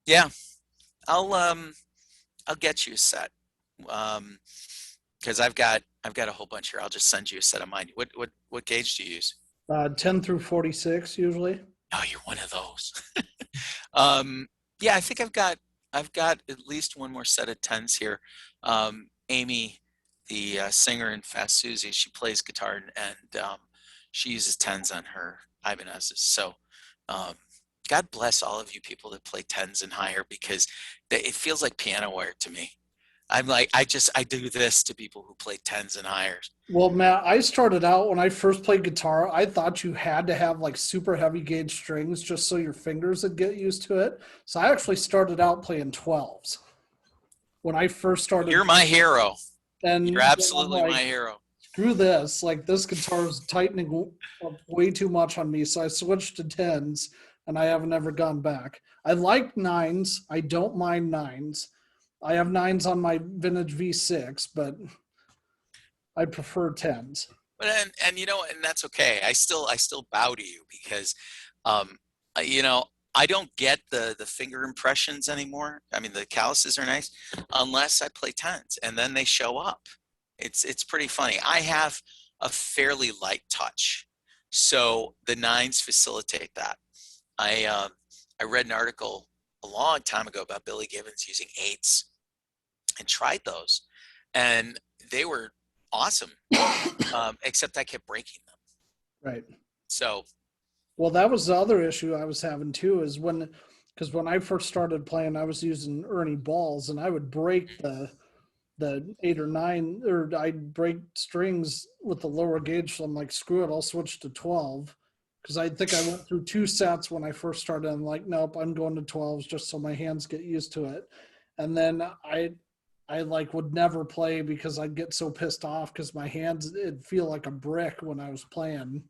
Yeah, I'll get you a set, because I've got a whole bunch here. I'll just send you a set of mine. What gauge do you use? 10 through 46 usually. Oh, you're one of those. Yeah, I think I've got at least one more set of 10s here. Amy, the singer in Fast Susie, she plays guitar, and she uses 10s on her Ibanez's. So God bless all of you people that play 10s and higher, because it feels like piano wire to me. I'm like, I do this to people who play 10s and higher. Well, Matt, I started out when I first played guitar, I thought you had to have like super heavy gauge strings just so your fingers would get used to it. So I actually started out playing 12s when I first started. You're my hero. And you're absolutely my hero. Screw this. Like, this guitar is tightening up way too much on me. So I switched to 10s, and I haven't ever gone back. I like 9s. I don't mind 9s. I have 9s on my vintage V6, but I prefer 10s. But and that's okay. I still bow to you, because I don't get the finger impressions anymore. I mean, the calluses are nice unless I play 10s, and then they show up. It's pretty funny. I have a fairly light touch, so the 9s facilitate that. I read an article a long time ago about Billy Gibbons using 8s, and tried those, and they were awesome, except I kept breaking them. Right. So, well, that was the other issue I was having too, is because when I first started playing, I was using Ernie balls, and I would break the 8 or 9, or I'd break strings with the lower gauge. So I'm like, screw it, I'll switch to 12. Because I think I went through 2 sets when I first started. I'm like, nope, I'm going to 12s just so my hands get used to it. And then I like would never play because I'd get so pissed off because my hands, it'd feel like a brick when I was playing.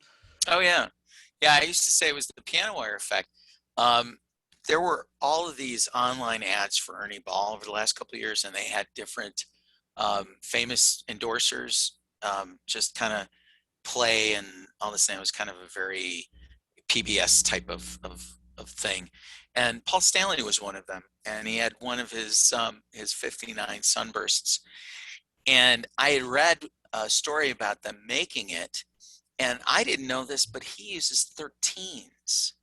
Oh yeah. Yeah, I used to say it was the piano wire effect. There were all of these online ads for Ernie Ball over the last couple of years, and they had different famous endorsers just kind of play and all this thing. It was kind of a very PBS type of thing. And Paul Stanley was one of them, and he had one of his 59 Sunbursts. And I had read a story about them making it, and I didn't know this, but he uses 13s.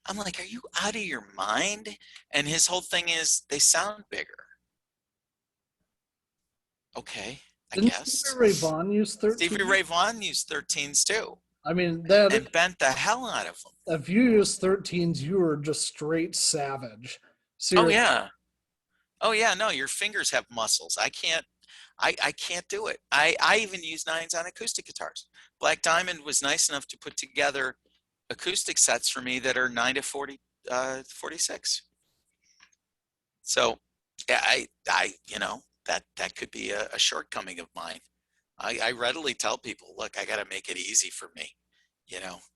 I'm like, are you out of your mind? And his whole thing is they sound bigger. Okay, I guess. Stevie Ray Vaughan used 13s? Stevie Ray Vaughan used 13s too. I mean, and bent the hell out of them. If you use 13s, you are just straight savage. Seriously. Oh yeah. No, your fingers have muscles. I can't do it. I even use 9s on acoustic guitars. Black Diamond was nice enough to put together acoustic sets for me that are 9 to 46. So yeah, I that could be a shortcoming of mine. I readily tell people, look, I got to make it easy for me,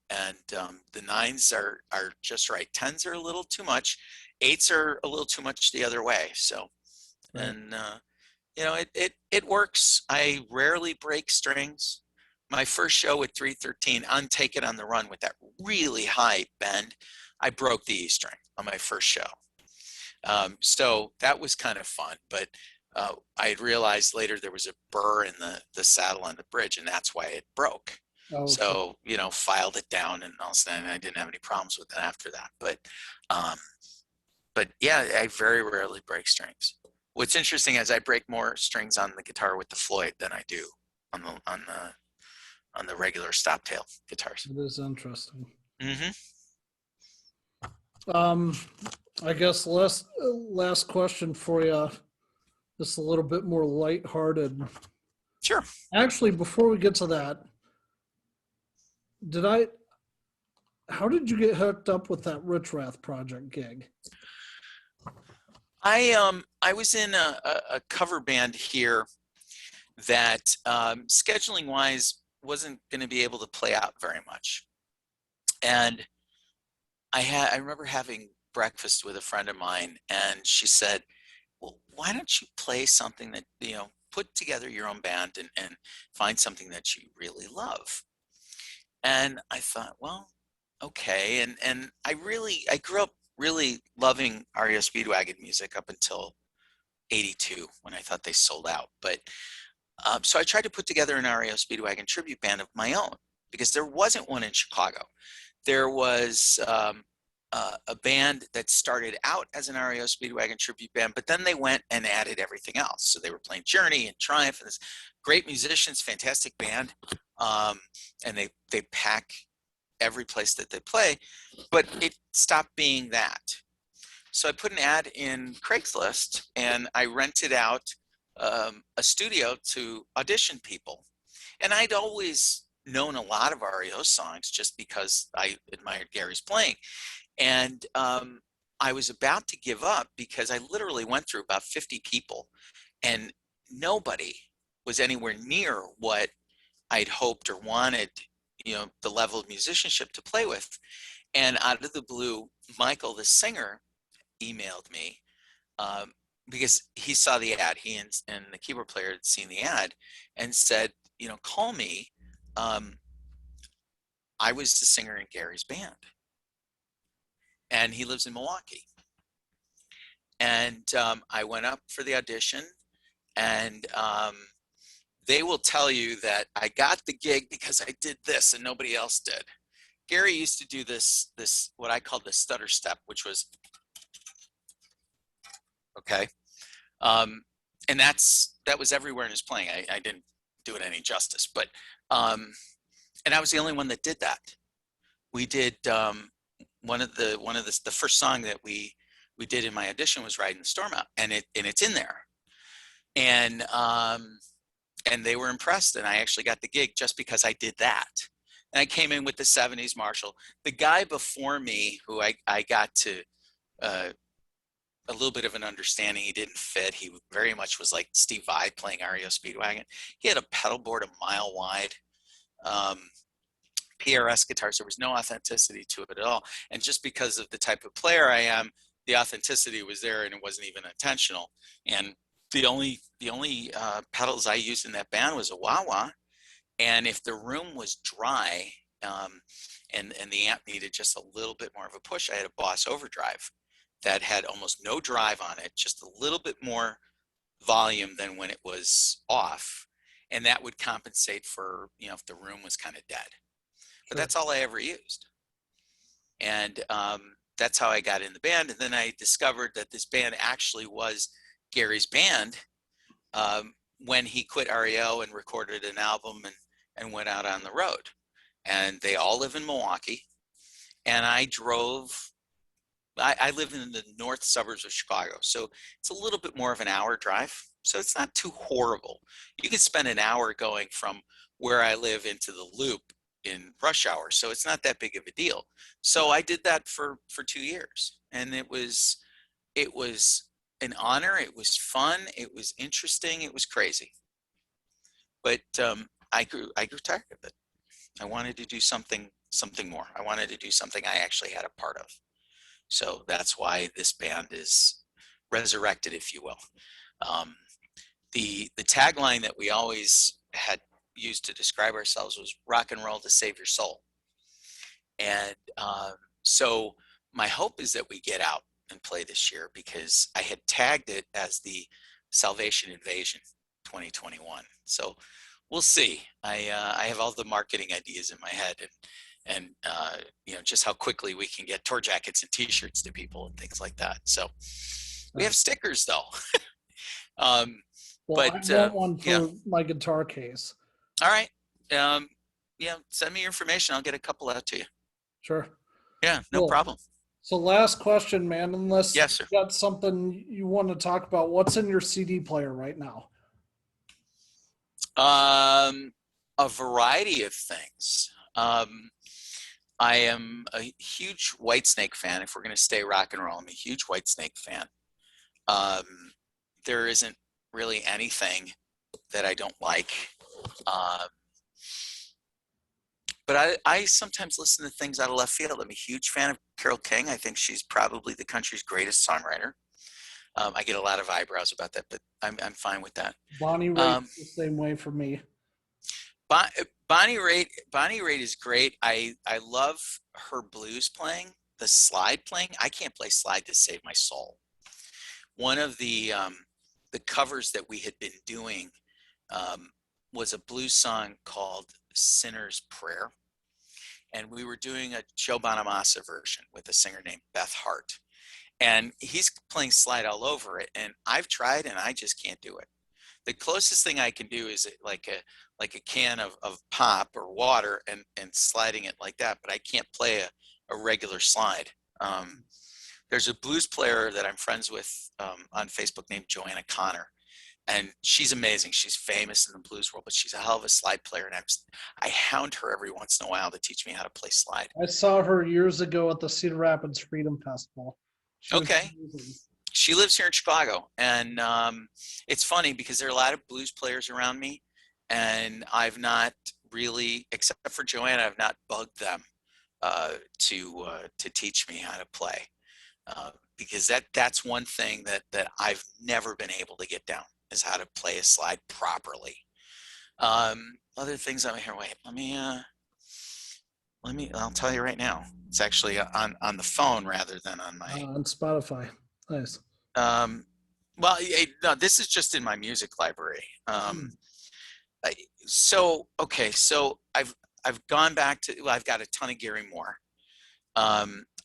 and the 9s are just right. 10s are a little too much. 8s are a little too much the other way. So, right. And, it works. I rarely break strings. My first show with 313 on Take It on the Run with that really high bend, I broke the E string on my first show. So that was kind of fun, but I had realized later there was a burr in the saddle on the bridge, and that's why it broke. Oh, okay. So, filed it down, and all of a sudden I didn't have any problems with it after that. But yeah, I very rarely break strings. What's interesting is I break more strings on the guitar with the Floyd than I do on the regular stop tail guitars. It is interesting. Mm-hmm. I guess last question for you, just a little bit more lighthearted. Sure. Actually, before we get to that, how did you get hooked up with that Richrath Project gig? I was in a cover band here that scheduling wise wasn't going to be able to play out very much, and I remember having breakfast with a friend of mine, and she said, well, why don't you play something that, put together your own band and find something that you really love. And I thought, well, okay. And I grew up really loving REO Speedwagon music up until 82 when I thought they sold out. But so I tried to put together an REO Speedwagon tribute band of my own, because there wasn't one in Chicago. There was a band that started out as an REO Speedwagon tribute band, but then they went and added everything else. So they were playing Journey and Triumph, and this great musicians, fantastic band, and they pack every place that they play, but it stopped being that. So I put an ad in Craigslist, and I rented out a studio to audition people. And I'd always known a lot of REO songs just because I admired Gary's playing. And I was about to give up because I literally went through about 50 people, and nobody was anywhere near what I'd hoped or wanted, the level of musicianship to play with. And out of the blue, Michael, the singer, emailed me because he saw the ad. He and the keyboard player had seen the ad and said, call me. I was the singer in Gary's band, and he lives in Milwaukee. And I went up for the audition, and they will tell you that I got the gig because I did this and nobody else did. Gary used to do this what I called the Stutter Step, which was, okay. And that was everywhere in his playing. I didn't do it any justice, but, and I was the only one that did that. We did, the first song that we did in my audition was Riding the Storm Out, and it's in there. And they were impressed, and I actually got the gig just because I did that. And I came in with the 70s Marshall. The guy before me, who I got to a little bit of an understanding, he didn't fit. He very much was like Steve Vai playing REO Speedwagon. He had a pedal board a mile wide, PRS guitars. There was no authenticity to it at all. And just because of the type of player I am, the authenticity was there, and it wasn't even intentional. And the only pedals I used in that band was a wah-wah. And if the room was dry and the amp needed just a little bit more of a push, I had a Boss Overdrive that had almost no drive on it, just a little bit more volume than when it was off. And that would compensate for, if the room was kind of dead. But that's all I ever used. And that's how I got in the band. And then I discovered that this band actually was Gary's band when he quit REO and recorded an album and went out on the road. And they all live in Milwaukee. And I live in the north suburbs of Chicago. So it's a little bit more of an hour drive. So it's not too horrible. You could spend an hour going from where I live into the loop in rush hour. So it's not that big of a deal. So I did that for 2 years, and it was an honor. It was fun. It was interesting. It was crazy. But I grew tired of it. I wanted to do something more. I wanted to do something I actually had a part of. So that's why this band is resurrected, if you will. The tagline that we always had used to describe ourselves was rock and roll to save your soul. And so my hope is that we get out and play this year, because I had tagged it as the Salvation Invasion 2021. So we'll see. I have all the marketing ideas in my head, and just how quickly we can get tour jackets and t-shirts to people and things like that. So we have stickers though. Well, I want one for my guitar case. All right. send me your information. I'll get a couple out to you. Sure. Yeah, no Cool. problem. So last question, man, unless Yes, sir. you got something you want to talk about, what's in your CD player right now? A variety of things. I am a huge Whitesnake fan. If we're going to stay rock and roll, I'm a huge Whitesnake fan. There isn't really anything that I don't like. But I sometimes listen to things out of left field. I'm a huge fan of Carole King. I think she's probably the country's greatest songwriter. I get a lot of eyebrows about that, but I'm fine with that. Bonnie Raitt's the same way for me. Bonnie Raitt is great. I love her blues playing, the slide playing. I can't play slide to save my soul. One of the covers that we had been doing was a blues song called Sinner's Prayer. And we were doing a Joe Bonamassa version with a singer named Beth Hart. And he's playing slide all over it. And I've tried and I just can't do it. The closest thing I can do is like a can of pop or water and sliding it like that. But I can't play a regular slide. There's a blues player that I'm friends with on Facebook named Joanna Connor. And she's amazing. She's famous in the blues world, but she's a hell of a slide player. And I hound her every once in a while to teach me how to play slide. I saw her years ago at the Cedar Rapids Freedom Festival. Okay. She lives here in Chicago. And it's funny because there are a lot of blues players around me. And I've not really, except for Joanna, I've not bugged them to teach me how to play. Because that's one thing that I've never been able to get down, is how to play a slide properly. Other things I'm here. Wait, I'll tell you right now. It's actually on the phone rather than on my on Spotify. Nice. Well, no, this is just in my music library. So I've gone back to. Well, I've got a ton of Gary Moore.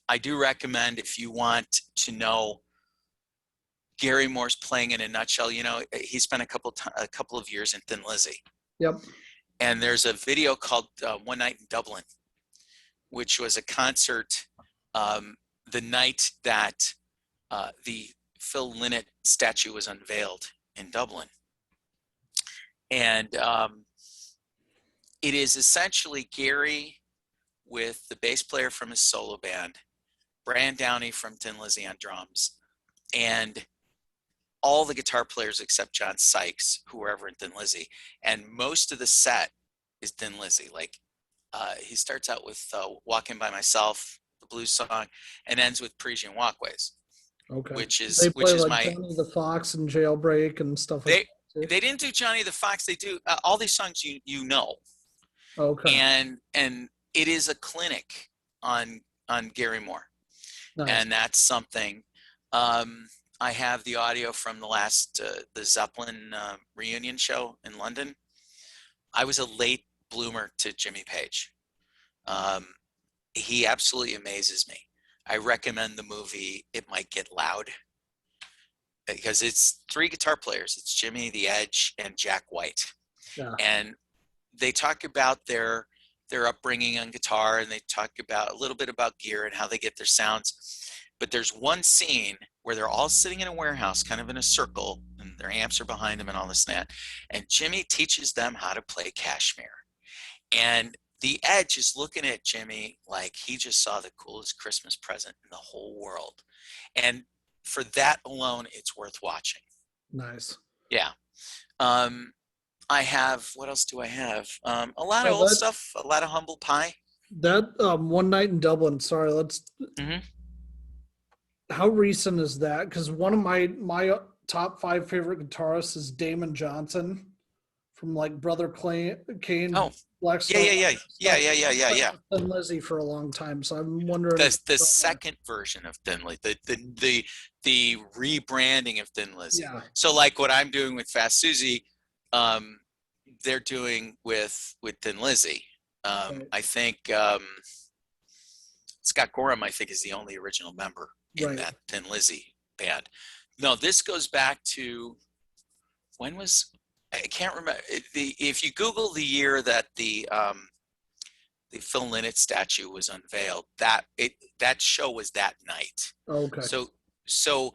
I do recommend, if you want to know Gary Moore's playing in a nutshell, he spent a couple of years in Thin Lizzy. Yep. And there's a video called One Night in Dublin, which was a concert the night that the Phil Lynott statue was unveiled in Dublin. And it is essentially Gary with the bass player from his solo band, Brian Downey from Thin Lizzy on drums, and all the guitar players except John Sykes, who were ever in Thin Lizzy. And most of the set is Thin Lizzy. Like he starts out with Walking by Myself, the blues song, and ends with Parisian Walkways. Okay. Which is my Johnny the Fox and Jailbreak and stuff like that. They didn't do Johnny the Fox. They do all these songs you know. Okay. And it is a clinic on Gary Moore. Nice. And that's something. I have the audio from the last the Zeppelin reunion show in London. I was a late bloomer to Jimmy Page. He absolutely amazes me. I recommend the movie It Might Get Loud, because it's 3 guitar players. It's Jimmy, the Edge, and Jack White. Yeah. And they talk about their upbringing on guitar, and they talk about a little bit about gear and how they get their sounds. But there's one scene where they're all sitting in a warehouse, kind of in a circle, and their amps are behind them and all this and that. And Jimmy teaches them how to play Kashmir. And the Edge is looking at Jimmy like he just saw the coolest Christmas present in the whole world. And for that alone, it's worth watching. Nice. Yeah. I have, what else do I have? A lot of old stuff, a lot of Humble Pie. That One Night in Dublin, sorry, let's... Mm-hmm. How recent is that? Because one of my top 5 favorite guitarists is Damon Johnson from like Brother Kane. Oh, Black Star. Yeah. Thin Lizzy for a long time, so I'm wondering. The second version of Thin Lizzy, the rebranding of Thin Lizzy. Yeah. So like what I'm doing with Fast Susie, they're doing with Thin Lizzy. Right. I think Scott Gorham, I think, is the only original member in that Thin Lizzy band. No, this goes back to I can't remember. If you Google the year that the Phil Lynott statue was unveiled, that show was that night. Okay. So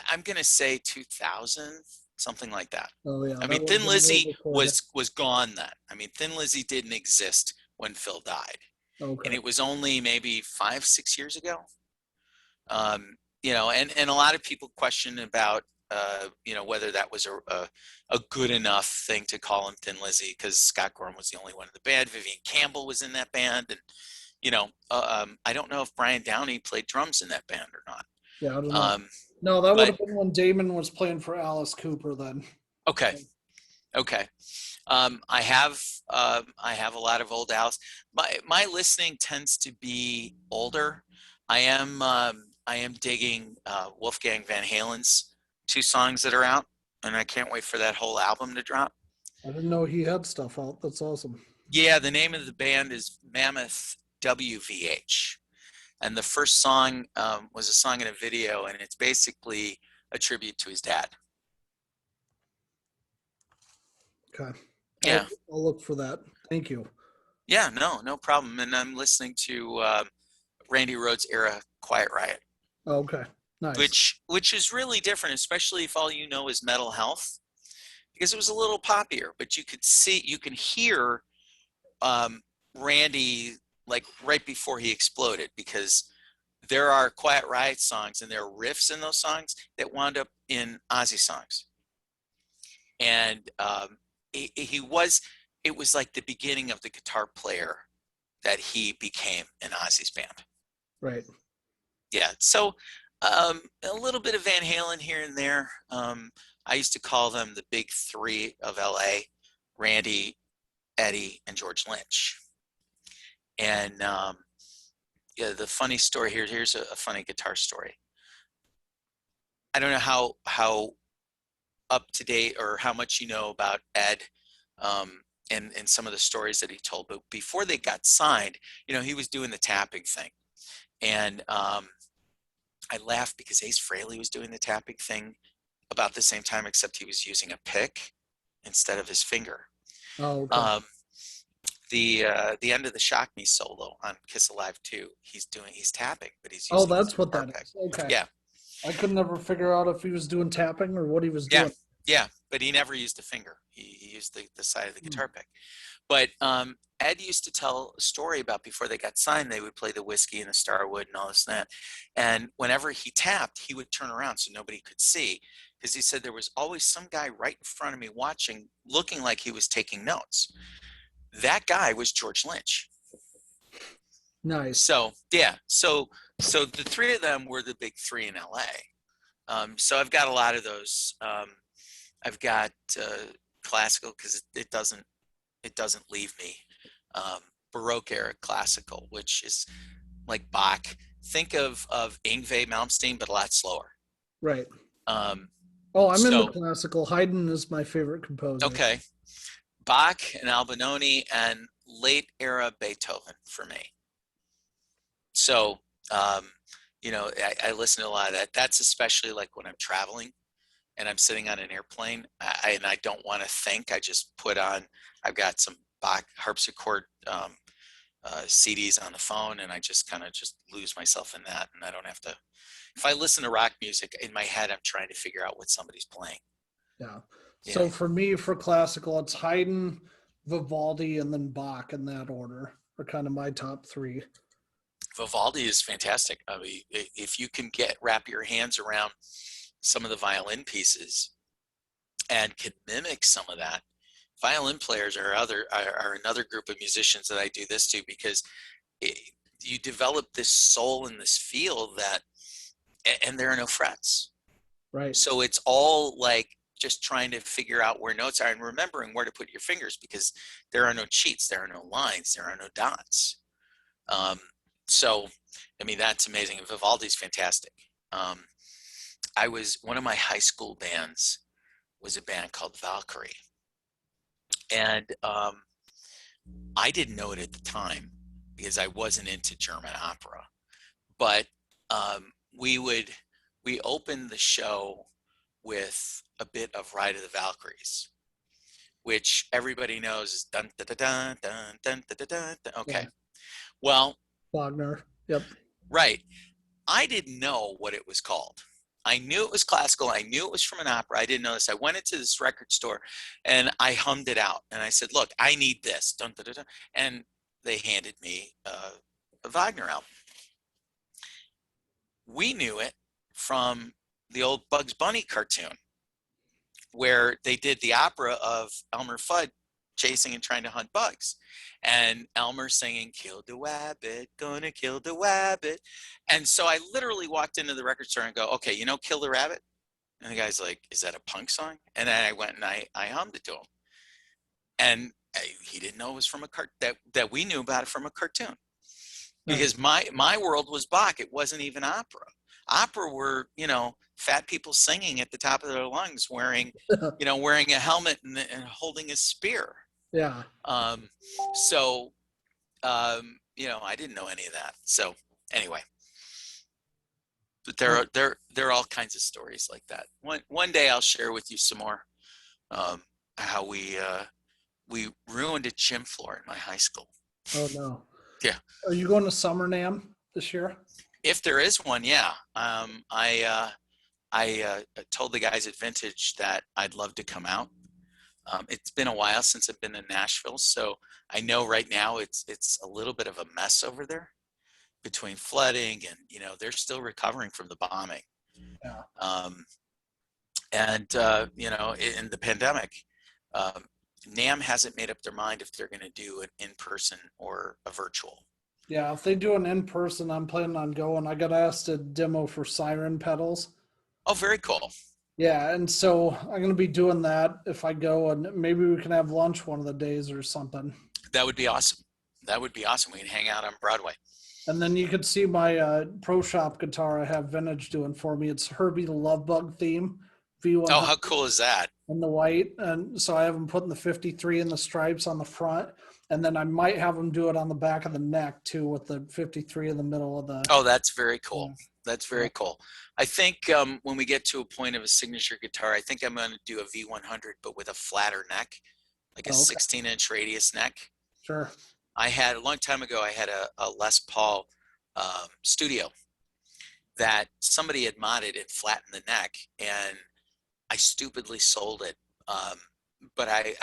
I'm gonna say 2000, something like that. Oh yeah. I that mean, would've Thin been a little Lizzy before that. was gone then. I mean, Thin Lizzy didn't exist when Phil died, and Okay. it was only maybe 5-6 years ago. You know, and a lot of people question about you know, whether that was a good enough thing to call him Thin Lizzy, because Scott Gorham was the only one in the band. Vivian Campbell was in that band, and you know, I don't know if Brian Downey played drums in that band or not. Yeah, I don't know. Um, No, that would but have been when Damon was playing for Alice Cooper then. okay, okay. I have a lot of old Alice. My listening tends to be older. I am digging Wolfgang Van Halen's 2 songs that are out, and I can't wait for that whole album to drop. I didn't know he had stuff out. That's awesome. Yeah, the name of the band is Mammoth WVH, and the first song was a song in a video, and it's basically a tribute to his dad. Okay. Yeah. I'll look for that. Thank you. Yeah, no problem. And I'm listening to Randy Rhoads era Quiet Riot. Okay. Nice. Which is really different, especially if all you know is Mental Health, because it was a little poppier, but you can hear Randy like right before he exploded, because there are Quiet Riot songs and there are riffs in those songs that wound up in Ozzy songs. And it was like the beginning of the guitar player that he became in Ozzy's band. Right. Yeah. So a little bit of Van Halen here and there. I used to call them the big 3 of LA: Randy, Eddie, and George Lynch. And yeah, the funny story here's a funny guitar story. I don't know how up to date or how much you know about Ed and some of the stories that he told, but before they got signed, you know, he was doing the tapping thing. And I laughed because Ace Frehley was doing the tapping thing about the same time, except he was using a pick instead of his finger. Oh, okay. The end of the Shock Me solo on Kiss Alive 2, he's tapping, but he's using that's what guitar that pick. is. Okay. Yeah. I could never figure out if he was doing tapping or what he was doing. Yeah, but he never used a finger. He used the side of the guitar pick. But Ed used to tell a story about before they got signed, they would play the Whiskey and the Starwood and all this and that. And whenever he tapped, he would turn around so nobody could see, because he said there was always some guy right in front of me watching, looking like he was taking notes. That guy was George Lynch. Nice. So yeah, so the 3 of them were the big 3 in LA. So I've got a lot of those. I've got classical, because it doesn't leave me. Baroque era classical, which is like Bach. Think of Yngwie Malmsteen, but a lot slower. Right. I'm into classical. Haydn is my favorite composer. Okay. Bach and Albinoni and late era Beethoven for me. So, you know, I listen to a lot of that. That's especially like when I'm traveling and I'm sitting on an airplane and I don't want to think. I just put on, I've got some Bach harpsichord CDs on the phone, and I just kind of just lose myself in that. And I don't have to, if I listen to rock music in my head, I'm trying to figure out what somebody's playing. Yeah. So for me, for classical, it's Haydn, Vivaldi, and then Bach in that order are kind of my top 3. Vivaldi is fantastic. I mean, if you can wrap your hands around some of the violin pieces and can mimic some of that, violin players are another group of musicians that I do this to, because you develop this soul and this feel that, and there are no frets. Right. So it's all like just trying to figure out where notes are and remembering where to put your fingers, because there are no cheats, there are no lines, there are no dots. So, I mean, that's amazing. Vivaldi's fantastic. One of my high school bands was a band called Valkyrie. And I didn't know it at the time because I wasn't into German opera. But we opened the show with a bit of Ride of the Valkyries, which everybody knows is dun da da dun dun dun da da dun. Okay. Well, Wagner. Yep. right. I didn't know what it was called. I knew it was classical. I knew it was from an opera. I didn't know this. I went into this record store and I hummed it out. And I said, look, I need this. Dun, dun, dun, dun. And they handed me a Wagner album. We knew it from the old Bugs Bunny cartoon where they did the opera of Elmer Fudd chasing and trying to hunt bugs. And Elmer singing, kill the wabbit, gonna kill the wabbit. And so I literally walked into the record store and go, okay, you know, Kill the Rabbit? And the guy's like, is that a punk song? And then I went and I hummed it to him. And he didn't know it was from a cartoon, that we knew about it from a cartoon. Because my world was Bach. It wasn't even opera. Opera were, you know, fat people singing at the top of their lungs, wearing, you know, wearing a helmet and holding a spear. Yeah. You know, I didn't know any of that. So anyway, but there are all kinds of stories like that. One day I'll share with you some more, how we ruined a gym floor in my high school. Oh no. Yeah. Are you going to Summer NAMM this year? If there is one, yeah. I told the guys at Vintage that I'd love to come out. It's been a while since I've been in Nashville, so I know right now it's a little bit of a mess over there between flooding and, you know, they're still recovering from the bombing. Yeah. You know, in the pandemic, NAMM hasn't made up their mind if they're going to do an in-person or a virtual. Yeah, if they do an in-person, I'm planning on going. I got asked to demo for Siren pedals. Oh, very cool. Yeah, and so I'm going to be doing that if I go, and maybe we can have lunch one of the days or something. That would be awesome. That would be awesome. We can hang out on Broadway. And then you could see my Pro Shop guitar I have Vintage doing for me. It's Herbie the Love Bug theme. V100 Oh, how cool is that? in the white. And so I have them putting the 53 in the stripes on the front. And then I might have them do it on the back of the neck too, with the 53 in the middle of the. Oh, that's very cool. That's very cool. I think when we get to a point of a signature guitar, I think I'm going to do a V100, but with a flatter neck, like a 16-inch radius neck. Sure. I had, a long time ago, I had a Les Paul Studio that somebody had modded and flattened the neck, and I stupidly sold it. But I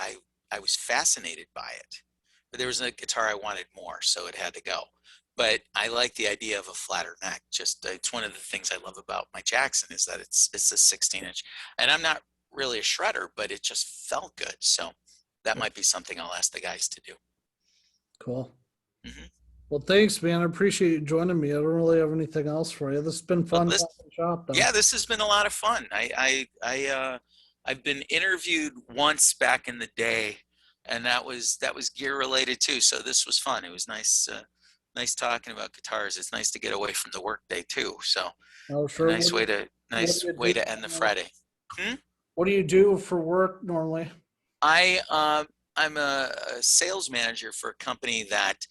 was fascinated by it. But there was a guitar I wanted more, so it had to go. But I like the idea of a flatter neck. Just it's one of the things I love about my Jackson is that it's a 16-inch. And I'm not really a shredder, but it just felt good. So that might be something I'll ask the guys to do. Cool. Mm-hmm. Well, thanks, man. I appreciate you joining me. I don't really have anything else for you. This has been fun. Yeah, this has been a lot of fun. I've been interviewed once back in the day, and that was gear related too. So this was fun. It was nice talking about guitars. It's nice to get away from the work day too. So sure. Nice way to end the Friday. What do you do for work normally? I'm a sales manager for a company that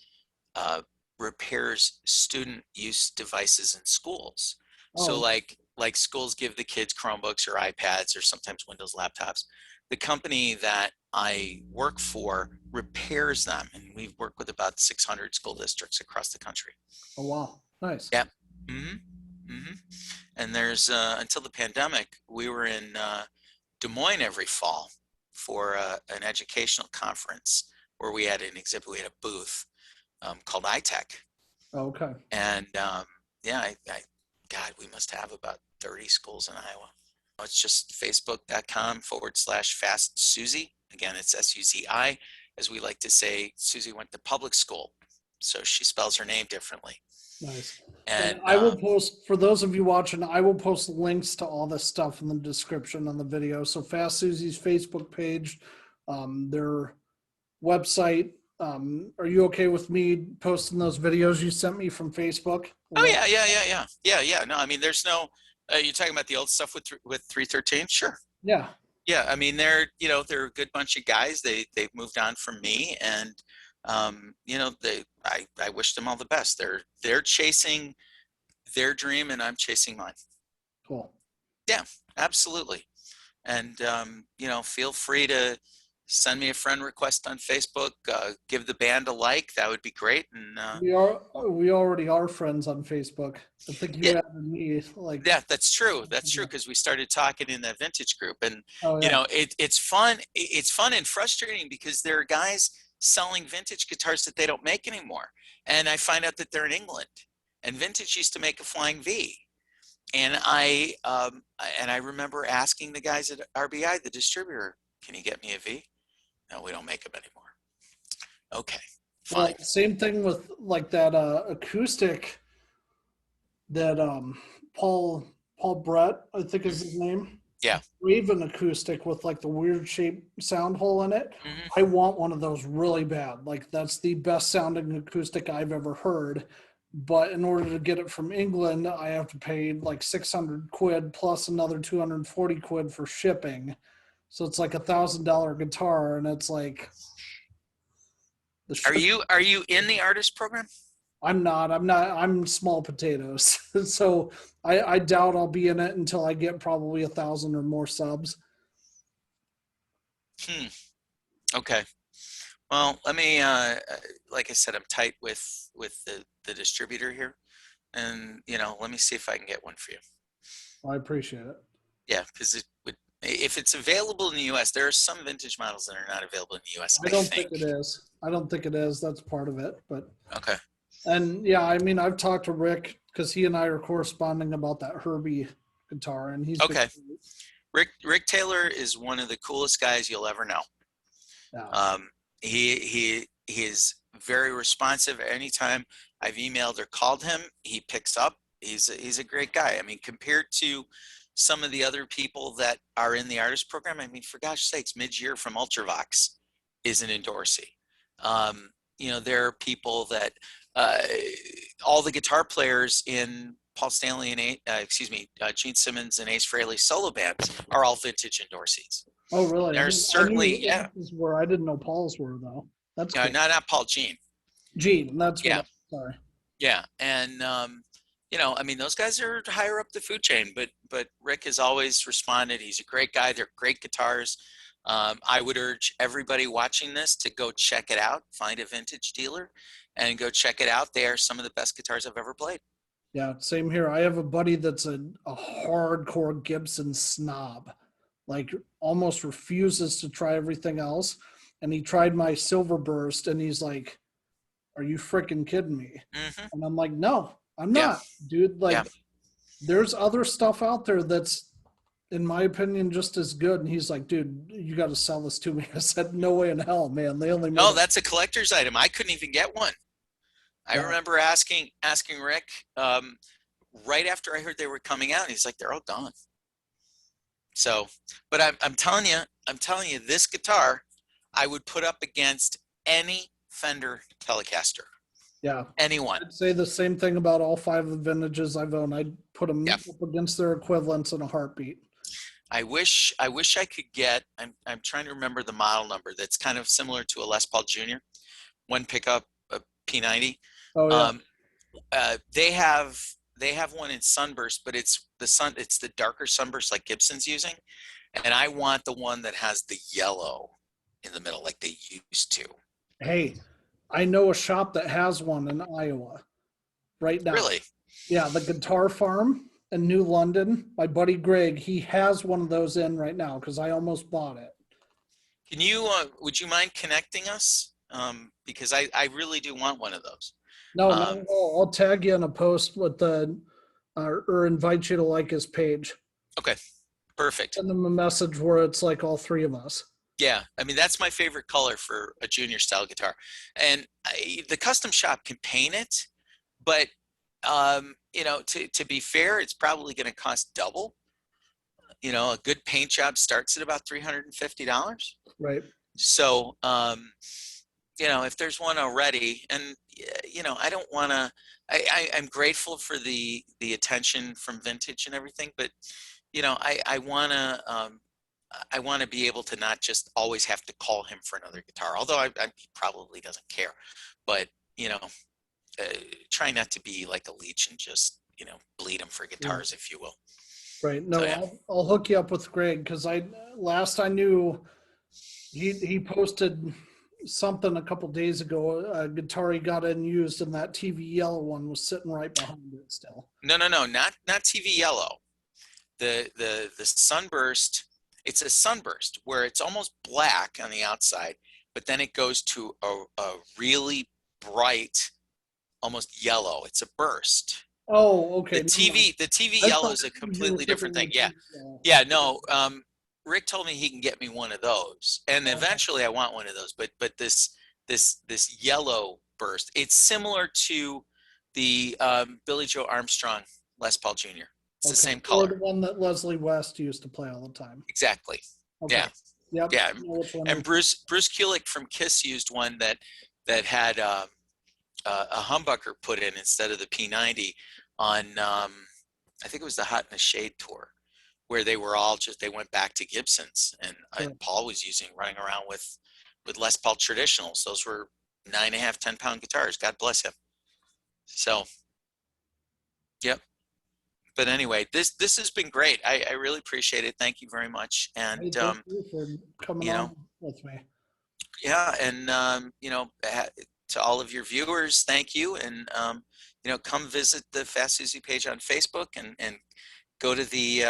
repairs student use devices in schools. So like schools give the kids Chromebooks or iPads or sometimes Windows laptops. The company that I work for repairs them, and we've worked with about 600 school districts across the country. Oh, wow. Nice. Yeah. And there's, until the pandemic, we were in Des Moines every fall for an educational conference where we had an exhibit, we had a booth called iTech. Okay. And God, we must have about 30 schools in Iowa. It's just facebook.com/Fast Susie. Again, it's Suzi. As we like to say, Susie went to public school, so she spells her name differently. Nice. And I will post, for those of you watching, I will post links to all this stuff in the description on the video. So Fast Susie's Facebook page, their website. Are you okay with me posting those videos you sent me from Facebook? Oh yeah. No, I mean, there's no. You're talking about the old stuff with 313? Sure. Yeah. Yeah, I mean, they're a good bunch of guys. They've moved on from me, and I wish them all the best. They're chasing their dream, and I'm chasing mine. Cool. Yeah, absolutely. And feel free to send me a friend request on Facebook, give the band a like. That would be great. And We already are friends on Facebook. I think you yeah, added me like. yeah, that's true. That's true, because we started talking in that vintage group, and Oh yeah. it's fun. It's fun and frustrating because there are guys selling vintage guitars that they don't make anymore, and I find out that they're in England. And vintage used to make a flying V, and I remember asking the guys at RBI, the distributor, "Can you get me a V?" "No, we don't make them anymore." "Okay, fine." Well, same thing with like that acoustic that Paul Brett, I think is his name. Yeah. Raven acoustic with like the weird shaped sound hole in it. Mhm. I want one of those really bad. Like that's the best sounding acoustic I've ever heard. But in order to get it from England, I have to pay like 600 quid plus another 240 quid for shipping. So it's like $1,000 guitar, and it's like the Are you in the artist program? I'm not. I'm small potatoes. So I doubt I'll be in it until I get probably 1,000 or more subs. Okay. Well, let me, like I said, I'm tight with the distributor here, and let me see if I can get one for you. I appreciate it. Yeah, because it would, if it's available in the U.S., there are some vintage models that are not available in the U.S. I don't think it is. I don't think it is. That's part of it. But Okay. and yeah, I mean, I've talked to Rick because he and I are corresponding about that Herbie guitar, and he's Okay. Rick Taylor is one of the coolest guys you'll ever know. Yeah. He is very responsive. Anytime I've emailed or called him, he picks up. He's a great guy. I mean, compared to some of the other people that are in the artist program, I mean, for gosh sakes, Mid-Year from Ultravox is an endorsee. There are people that all the guitar players in Paul Stanley and Gene Simmons and Ace Frehley's solo bands are all vintage endorsees. Oh, really? There's I knew certainly, yeah. I didn't know Paul's were though. That's cool. Not Paul, Gene. Gene, that's what. Yeah. Sorry. Yeah, and I mean, those guys are higher up the food chain, but Rick has always responded. He's a great guy. They're great guitars. I would urge everybody watching this to go check it out, find a vintage dealer, and go check it out. They are some of the best guitars I've ever played. Yeah, same here. I have a buddy that's a hardcore Gibson snob, like almost refuses to try everything else. And he tried my Silverburst, and he's like, "Are you freaking kidding me?" Mm-hmm. And I'm like, "No, I'm not, dude. Like, there's other stuff out there that's, in my opinion, just as good." And he's like, "Dude, you got to sell this to me." I said, "No way in hell, man. They only." No, that's a collector's item. I couldn't even get one. I remember asking Rick right after I heard they were coming out. And he's like, "They're all gone." So, but I'm telling you, this guitar I would put up against any Fender Telecaster. Yeah. Anyone. I'd say the same thing about all 5 of the vintages I've owned. I'd put them up against their equivalents in a heartbeat. I wish I could get, I'm trying to remember the model number that's kind of similar to a Les Paul Jr. One pickup, a P90. Oh yeah. They have one in Sunburst, but it's the darker Sunburst like Gibson's using. And I want the one that has the yellow in the middle like they used to. Hey, I know a shop that has one in Iowa right now. Really? Yeah, the Guitar Farm in New London. My buddy Greg, he has one of those in right now because I almost bought it. Can you, would you mind connecting us? Because I really do want one of those. No, I'll tag you in a post with or invite you to like his page. Okay, perfect. Send them a message where it's like all 3 of us. Yeah, I mean, that's my favorite color for a junior style guitar. And the custom shop can paint it, but, to be fair, it's probably going to cost double. A good paint job starts at about $350. Right. So, if there's one already, and, I don't want to, I'm grateful for the attention from vintage and everything, but, I want to be able to not just always have to call him for another guitar, although he probably doesn't care, but, try not to be like a leech and just, bleed him for guitars, if you will. Right. No, so, I'll hook you up with Greg because last I knew He posted something a couple days ago. A guitar he got in used, and that TV yellow one was sitting right behind it still. No, not TV yellow. The sunburst. It's a sunburst where it's almost black on the outside, but then it goes to a really bright, almost yellow. It's a burst. Oh, okay. The TV yellow is a completely different thing. Yeah. Yeah, no. Rick told me he can get me one of those, and eventually I want one of those. But this yellow burst, it's similar to the Billy Joe Armstrong Les Paul Jr. It's the same color. Or the one that Leslie West used to play all the time. Exactly. Okay. Yeah. Yep. Yeah. And Bruce Kulick from Kiss used one that had a humbucker put in instead of the P90 on I think it was the Hot in the Shade tour, where they were all they went back to Gibsons, and Paul was running around with Les Paul traditionals. Those were 9.5, 10-pound guitars. God bless him. So, yep. But anyway, this has been great. I really appreciate it. Thank you very much. And thank you for coming on with me. Yeah, and to all of your viewers, thank you. And come visit the Fast Susie page on Facebook, and go to the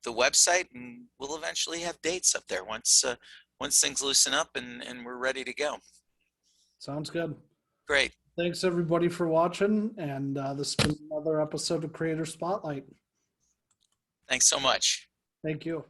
website, and we'll eventually have dates up there once things loosen up and we're ready to go. Sounds good. Great. Thanks everybody for watching, and this has been another episode of Creator Spotlight. Thanks so much. Thank you.